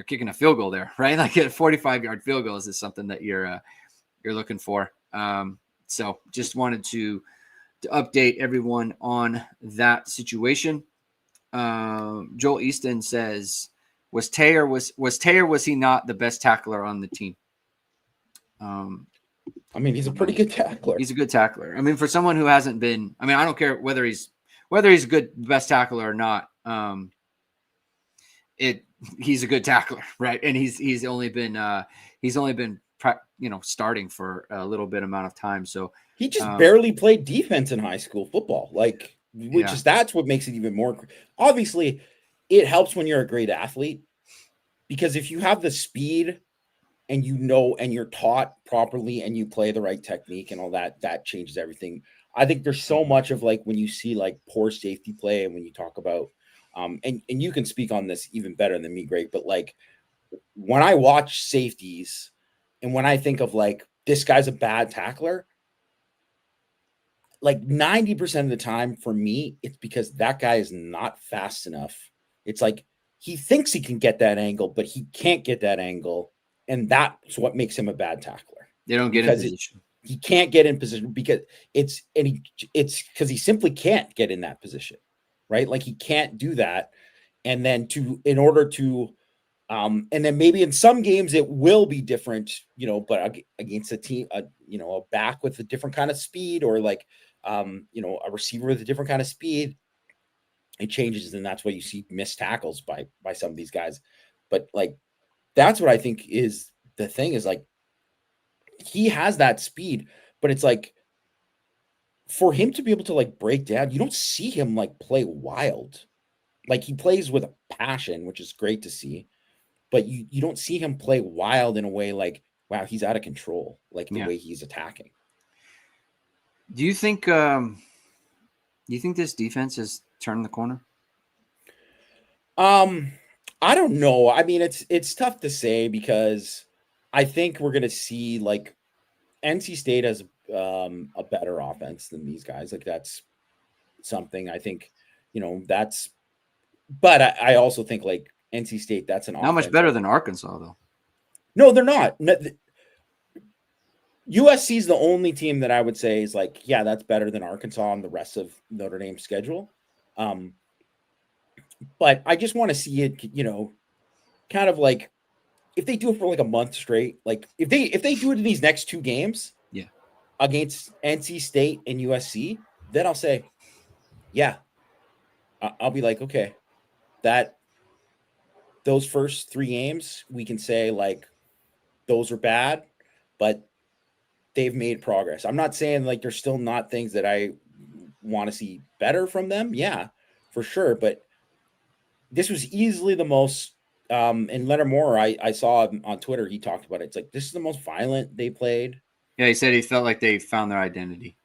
A: kicking a field goal there, right? Like a 45-yard field goal is something that you're looking for. So just wanted to update everyone on that situation. Joel Easton says, was Tay or was he not the best tackler on the team?
B: He's a pretty good tackler.
A: He's a good tackler. For someone who hasn't been, I don't care whether he's a good best tackler or not. He's a good tackler, right? And he's only been starting for a little bit amount of time. So
B: he just barely played defense in high school football, that's what makes it even more. Obviously, it helps when you're a great athlete, because if you have the speed and and you're taught properly and you play the right technique and all that, that changes everything. I think there's so much of when you see poor safety play, and when you talk about, and you can speak on this even better than me, Greg, but when I watch safeties and when I think of this guy's a bad tackler, 90% of the time for me, it's because that guy is not fast enough. It's he thinks he can get that angle, but he can't get that angle. And that's what makes him a bad tackler.
A: They don't get in position.
B: He can't get in position because it's because he simply can't get in that position, right? He can't do that. And then and then maybe in some games it will be different, but against a team, a back with a different kind of speed, or a receiver with a different kind of speed, it changes. And that's why you see missed tackles by some of these guys. But that's what I think is the thing, is he has that speed, but it's like for him to be able to like break down, you don't see him like play wild. Like he plays with a passion, which is great to see, but you don't see him play wild in a way like, wow, he's out of control, like the way he's attacking.
A: Do you think this defense has turned the corner?
B: I don't know. I mean, it's tough to say because I think we're gonna see like NC State has a better offense than these guys. Like that's something I think, that's. But I also think like NC State, that's an
A: not much better than Arkansas though.
B: No, they're not. USC is the only team that I would say is like, yeah, that's better than Arkansas on the rest of Notre Dame's schedule. But I just want to see it, kind of like if they do it for like a month straight, like if they do it in these next 2 games, against NC State and USC, then I'll say, yeah, I'll be like, okay, those first 3 games, we can say like those are bad, but they've made progress. I'm not saying like there's still not things that I want to see better from them. Yeah, for sure. But this was easily the most, and Leonard Moore, I saw on Twitter, he talked about it. It's like, this is the most violent they played.
A: Yeah, he said he felt like they found their identity.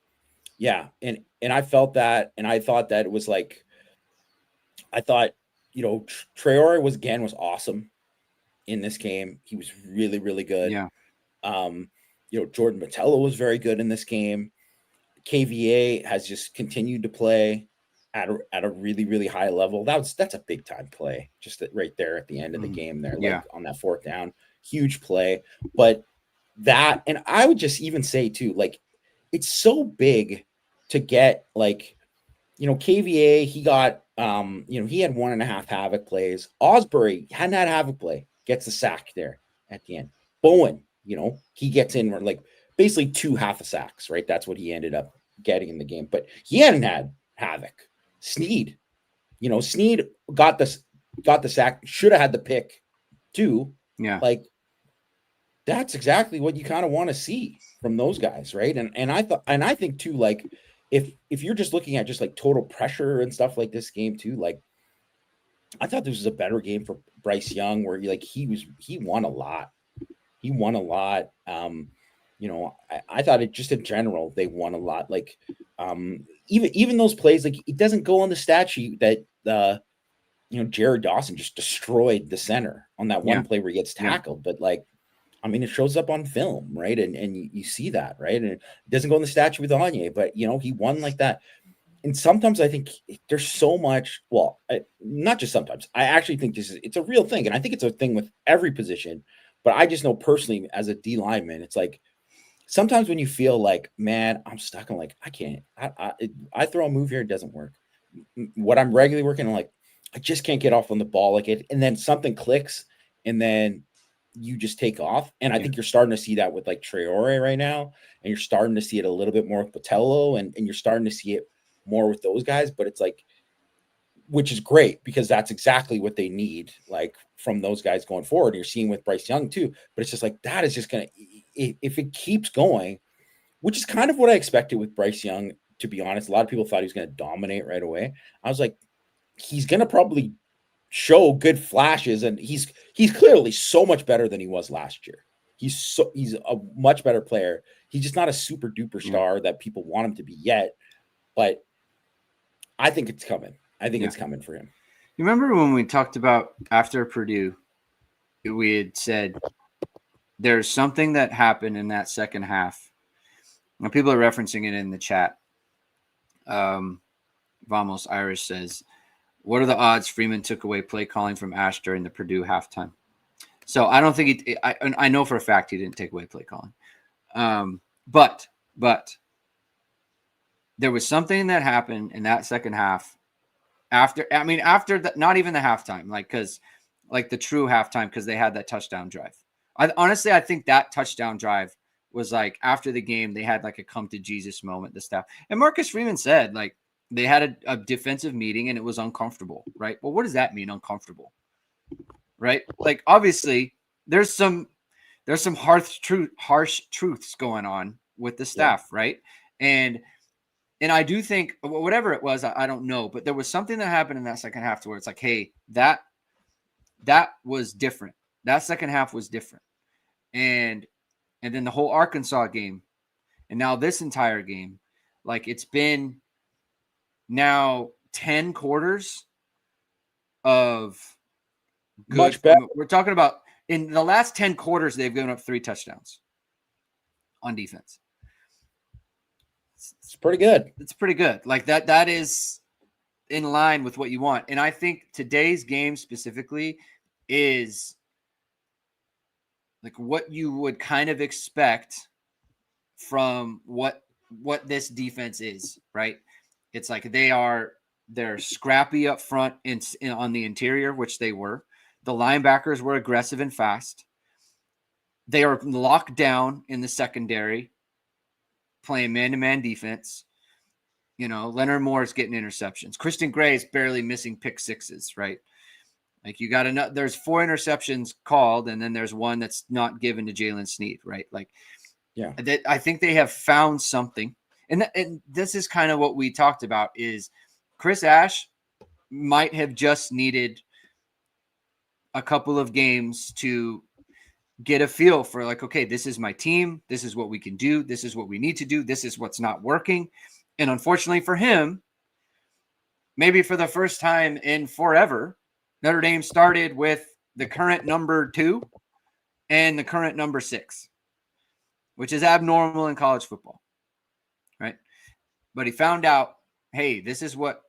B: Yeah, and I felt that, and I thought that it was like, I thought, Traore was awesome in this game. He was really, really good.
A: Yeah.
B: Jordan Botelho was very good in this game. KVA has just continued to play at a really, really high level. That's a big time play, just right there at the end of the game there, like on that 4th down, huge play. But that, and I would just even say too, like it's so big to get like, KVA, he got, he had 1.5 havoc plays. Osbury hadn't had havoc play, gets the sack there at the end. Bowen, he gets in like basically 2 half a sacks, right? That's what he ended up getting in the game, but he hadn't had havoc. Sneed got the sack, should have had the pick too.
A: Yeah.
B: Like that's exactly what you kind of want to see from those guys, right? And I think too, like if you're just looking at just like total pressure and stuff like this game too, like I thought this was a better game for Bryce Young where he won a lot. He won a lot. I thought it just in general, they won a lot. Like even those plays, like it doesn't go on the stat sheet that Jared Dawson just destroyed the center on that one play where he gets tackled. But like, I mean, it shows up on film, right? And you see that, right? And it doesn't go in the stat sheet with Anye, but he won like that. And sometimes I think there's so much, not just sometimes, I actually think it's a real thing. And I think it's a thing with every position, but I just know personally as a D lineman, it's like, sometimes when you feel like, man, I'm stuck, I'm like, I can't, I throw a move here, it doesn't work. What I'm regularly working on, like, I just can't get off on the ball like it. And then something clicks and then you just take off. And I think you're starting to see that with like Traore right now. And you're starting to see it a little bit more with Botelho and you're starting to see it more with those guys, but it's like, which is great because that's exactly what they need, like from those guys going forward. You're seeing with Bryce Young too, but it's just like, that is just going to, if it keeps going, which is kind of what I expected with Bryce Young, to be honest. A lot of people thought he was going to dominate right away. I was like, he's going to probably show good flashes, and he's clearly so much better than he was last year. He's a much better player. He's just not a super duper star that people want him to be yet, but I think it's coming. I think it's coming for him.
A: You remember when we talked about after Purdue, we had said there's something that happened in that second half. And people are referencing it in the chat. Vamos Irish says, what are the odds Freeman took away play calling from Ash during the Purdue halftime? So I don't think I know for a fact he didn't take away play calling. But there was something that happened in that second half after not even the halftime, like the true halftime, because they had that touchdown drive. I think that touchdown drive was like after the game, they had like a come to Jesus moment, the staff. And Marcus Freeman said, like, they had a defensive meeting and it was uncomfortable, right? Well, what does that mean, uncomfortable? Right? Like, obviously, there's some harsh truths going on with the staff, right? And I do think whatever it was, I don't know, but there was something that happened in that second half to where it's like, hey, that was different. That second half was different. And then the whole Arkansas game, and now this entire game, like it's been now 10 quarters of good.
B: Much better.
A: We're talking about in the last 10 quarters, they've given up 3 touchdowns on defense.
B: It's pretty good.
A: It's pretty good. Like that is in line with what you want. And I think today's game specifically is like what you would kind of expect from what this defense is, right? It's like they're scrappy up front on the interior, which they were. The linebackers were aggressive and fast. They are locked down in the secondary, playing man-to-man defense. You know, Leonard Moore's getting interceptions. Christian Gray is barely missing pick sixes, right? Like you got to there's 4 interceptions called, and then there's one that's not given to Jalen Sneed, right? Like, yeah, I think they have found something. And this is kind of what we talked about is Chris Ash might have just needed a couple of games to get a feel for like, okay, this is my team. This is what we can do. This is what we need to do. This is what's not working. And unfortunately for him, maybe for the first time in forever, Notre Dame started with the current number 2 and the current number 6, which is abnormal in college football, right? But he found out, hey, this is what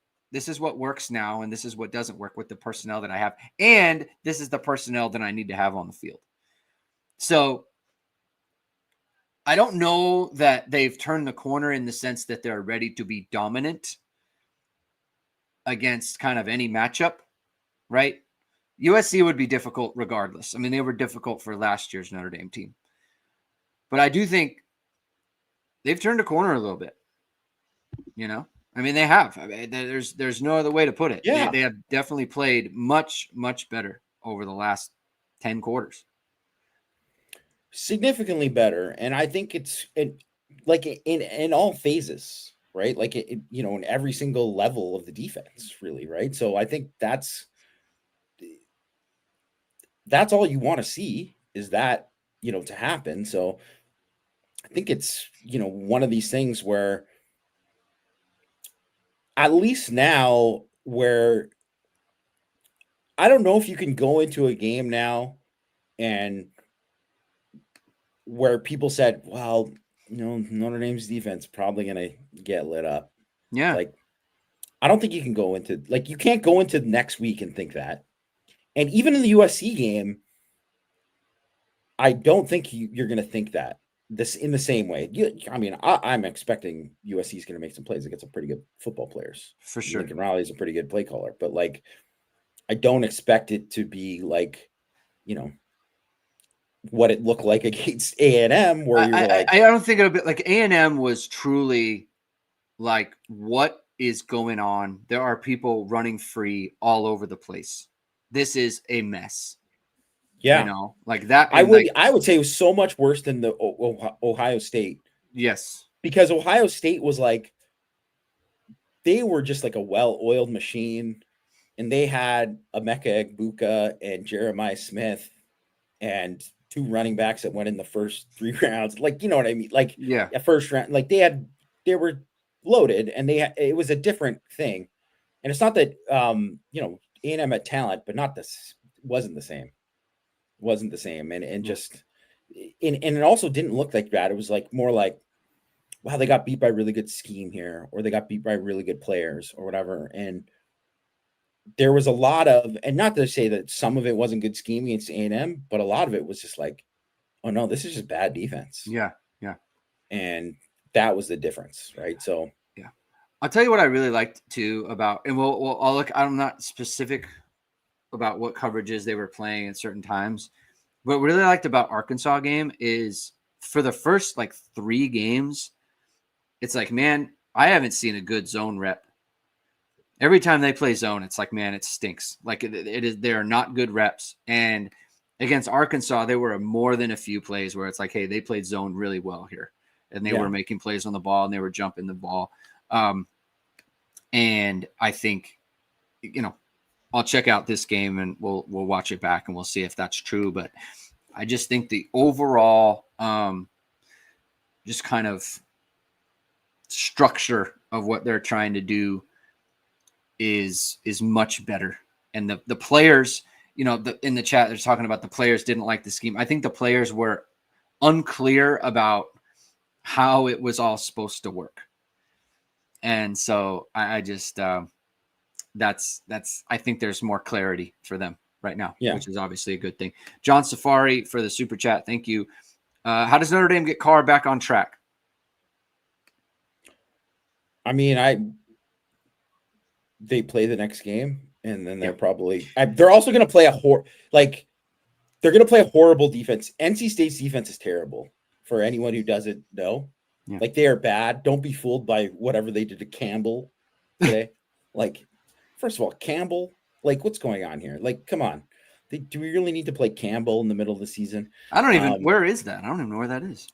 A: works now, and this is what doesn't work with the personnel that I have, and this is the personnel that I need to have on the field. So I don't know that they've turned the corner in the sense that they're ready to be dominant against kind of any matchup, right? USC would be difficult regardless. I mean, they were difficult for last year's Notre Dame team. But I do think they've turned a corner a little bit, you know? I mean, they have. I mean, there's no other way to put it.
B: Yeah.
A: They have definitely played much, much better over the last 10 quarters.
B: Significantly better. And I think it's like in all phases, right? Like, you know, in every single level of the defense, really, right? So I think that's all you want to see is that, you know, to happen. So I think it's, you know, one of these things where at least now where I don't know if you can go into a game now and where people said, well, you know, Notre Dame's defense probably going to get lit up.
A: Yeah.
B: Like, I don't think you can go into, like, you can't go into next week and think that. And even in the USC game, I don't think you're going to think that this in the same way. I mean, I'm expecting USC is going to make some plays against some pretty good football players.
A: For sure.
B: Lincoln Riley is a pretty good play caller, but like, I don't expect it to be like, you know, what it looked like against A&M, where you're like,
A: I don't think it'll be like A&M was truly like, what is going on? There are people running free all over the place. This is a mess.
B: yeah,
A: you know, like that.
B: I would say it was so much worse than the Ohio State.
A: Yes,
B: because Ohio State was like, they were just like a well-oiled machine, and they had Emeka Egbuka and Jeremiah Smith and 2 running backs that went in the first 3 rounds. Like, you know what I mean? Like,
A: yeah,
B: at first round, like they were loaded, and it was a different thing. And it's not that, you know, A&M had talent, but wasn't the same. Wasn't the same. And just, and it also didn't look like that. It was like more like, wow, they got beat by really good scheme here, or they got beat by really good players or whatever. And there was a lot of, and not to say that some of it wasn't good scheme against A&M, but a lot of it was just like, oh no, this is just bad defense.
A: Yeah.
B: And that was the difference, right? So
A: yeah, I'll tell you what I really liked too about, and I'll look. I'm not specific about what coverages they were playing at certain times. What I really liked about Arkansas game is for the first like 3 games, it's like, man, I haven't seen a good zone rep. Every time they play zone, it's like, man, it stinks. Like it is, they are not good reps. And against Arkansas, there were more than a few plays where it's like, hey, they played zone really well here. and they were making plays on the ball and they were jumping the ball. And I think, I'll check out this game and we'll watch it back and we'll see if that's true. But I just think the overall just kind of structure of what they're trying to do is much better. And the players, in the chat, they're talking about the players didn't like the scheme. I think the players were unclear about how it was all supposed to work. And so I just that's I think there's more clarity for them right now, which is obviously a good thing. John Safari for the super chat. Thank you. How does Notre Dame get Carr back on track?
B: I mean, they play the next game, and then they're probably they're also going to play they're going to play a horrible defense. NC State's defense is terrible. For anyone who doesn't know, they are bad. Don't be fooled by whatever they did to Campbell today. First of all, Campbell, what's going on here? Come on. Do we really need to play Campbell in the middle of the season?
A: I don't even, where is that? I don't even know where that is.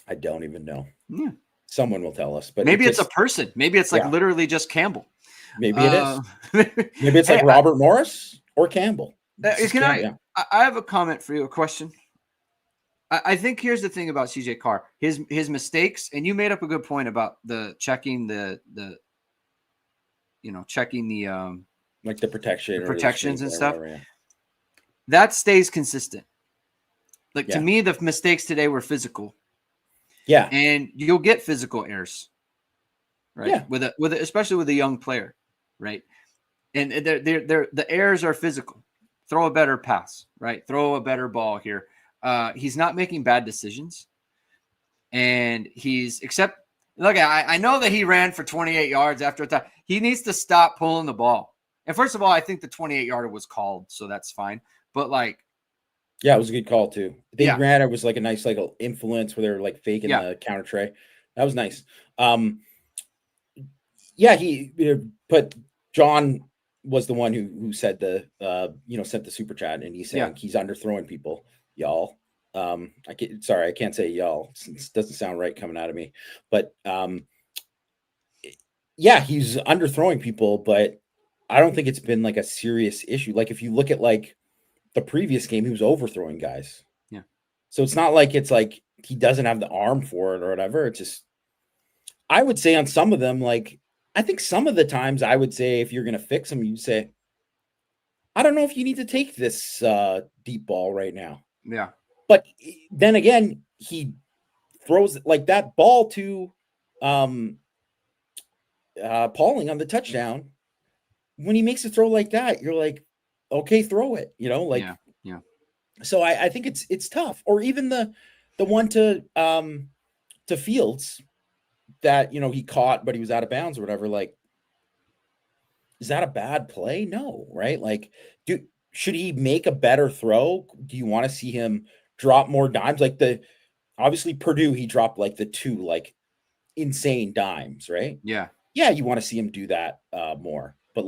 B: I don't even know.
A: Yeah.
B: Someone will tell us, but
A: maybe it's a person. Maybe it's literally just Campbell.
B: Maybe it is. Maybe it's Robert Morris or Campbell.
A: I have a comment for you, a question. I think here's the thing about CJ Carr, his mistakes, and you made up a good point about the checking the protections and stuff. That stays consistent. To me, the mistakes today were physical.
B: Yeah.
A: And you'll get physical errors. Right. Yeah. Especially with a young player. Right. And the errors are physical. Throw a better pass, right? Throw a better ball here. He's not making bad decisions. And I know that he ran for 28 yards after a time. He needs to stop pulling the ball. And first of all, I think the 28-yarder was called, so that's fine. But
B: it was a good call too. They ran. It was a nice influence where they were faking the counter tray. That was nice. But John was the one who said sent the super chat, and he's saying he's underthrowing people, y'all. I can't say y'all. It doesn't sound right coming out of me. But he's underthrowing people, but I don't think it's been a serious issue. If you look at the previous game, he was overthrowing guys.
A: Yeah.
B: So it's not it's he doesn't have the arm for it or whatever. It's just, I would say on some of them, I think some of the times I would say if you're going to fix them, you'd say, I don't know if you need to take this deep ball right now.
A: Yeah.
B: But then again, he throws that ball to Pauling on the touchdown. When he makes a throw like that, you're okay, throw it,
A: Yeah.
B: So I think it's tough. Or even the one to Fields that, he caught, but he was out of bounds or whatever. Is that a bad play? No. Right. Should he make a better throw? Do you want to see him drop more dimes? Obviously Purdue, he dropped the two, insane dimes. Right.
A: Yeah.
B: Yeah. You want to see him do that more, but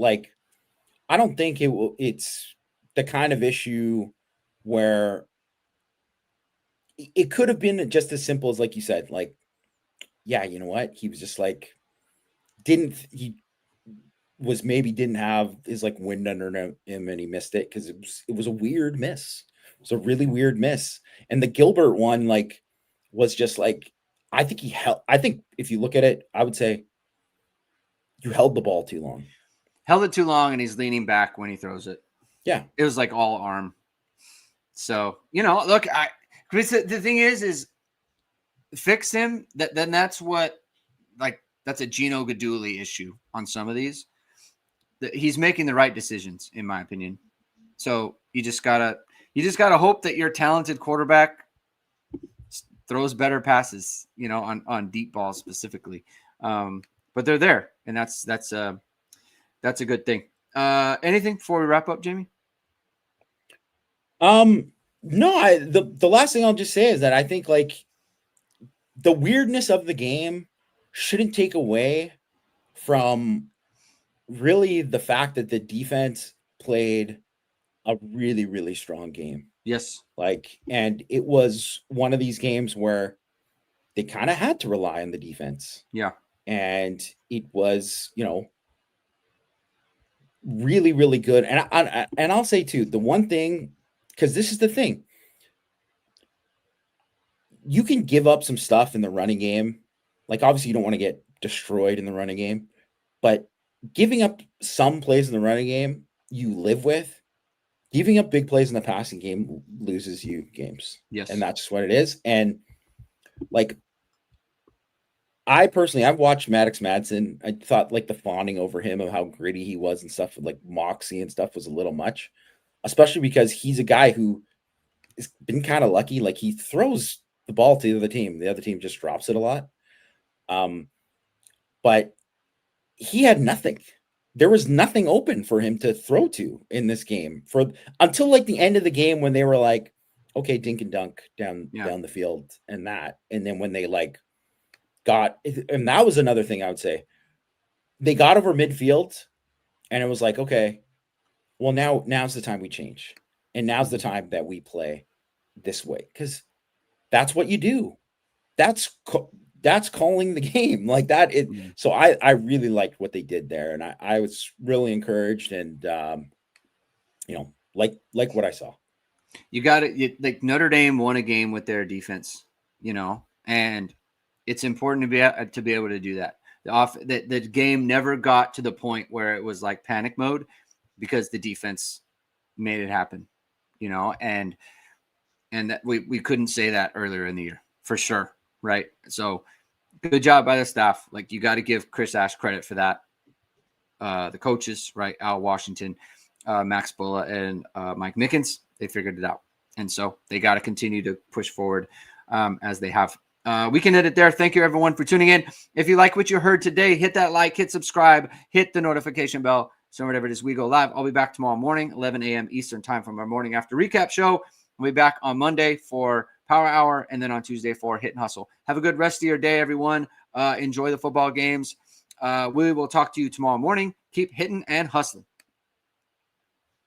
B: I don't think it's the kind of issue where it could have been just as simple as, you said, you know what? He was just didn't have his wind under him, and he missed it because it was a weird miss. It was a really weird miss. And the Gilbert one, was just I think if you look at it, I would say you held the ball too long.
A: Held it too long, and he's leaning back when he throws it.
B: Yeah.
A: It was all arm. So, look, the thing is fix him. Then that's what, that's a Gino Guidugli issue on some of these. He's making the right decisions, in my opinion. So you just gotta hope that your talented quarterback throws better passes, on deep balls specifically. But they're there, and that's a good thing. Anything before we wrap up, Jamie?
B: No, the last thing I'll just say is that I think the weirdness of the game shouldn't take away from really the fact that the defense played a really, really strong game.
A: Yes.
B: And it was one of these games where they kind of had to rely on the defense.
A: Yeah.
B: And it was, really, really good. And I'll say too, the one thing, because this is the thing, you can give up some stuff in the running game. Like, obviously, you don't want to get destroyed in the running game, but giving up some plays in the running game, you live with. Giving up big plays in the passing game loses you games.
A: Yes.
B: And that's just what it is. And like, I've watched Maddox Madsen. I thought like the fawning over him of how gritty he was and stuff with like moxie and stuff was a little much, especially because he's a guy who has been kind of lucky. Like, he throws the ball to the other team. The other team just drops it a lot. But he had nothing. There was nothing open for him to throw to in this game until like the end of the game when they were like, okay, dink and dunk down the field and that. And then when they like and that was another thing I would say, they got over midfield and it was like, okay, well, now's the time we change. And now's the time that we play this way. Cause that's what you do. That's calling the game like that. So I really liked what they did there. And I was really encouraged and, like what I saw.
A: You got it. Like, Notre Dame won a game with their defense, and it's important to be able to do that. The game never got to the point where it was like panic mode because the defense made it happen, and that we couldn't say that earlier in the year for sure. Right. So good job by the staff. Like, you got to give Chris Ash credit for that. The coaches, right? Al Washington, Max Bulla, and Mike Mickens, they figured it out. And so they got to continue to push forward as they have. We can end it there. Thank you, everyone, for tuning in. If you like what you heard today, hit that like, hit subscribe, hit the notification bell. So whatever it is, we go live. I'll be back tomorrow morning, 11 a.m. Eastern time from our morning after recap show. We'll be back on Monday for Power Hour and then on Tuesday for Hit and Hustle. Have a good rest of your day, everyone. Enjoy the football games. We will talk to you tomorrow morning. Keep hitting and hustling.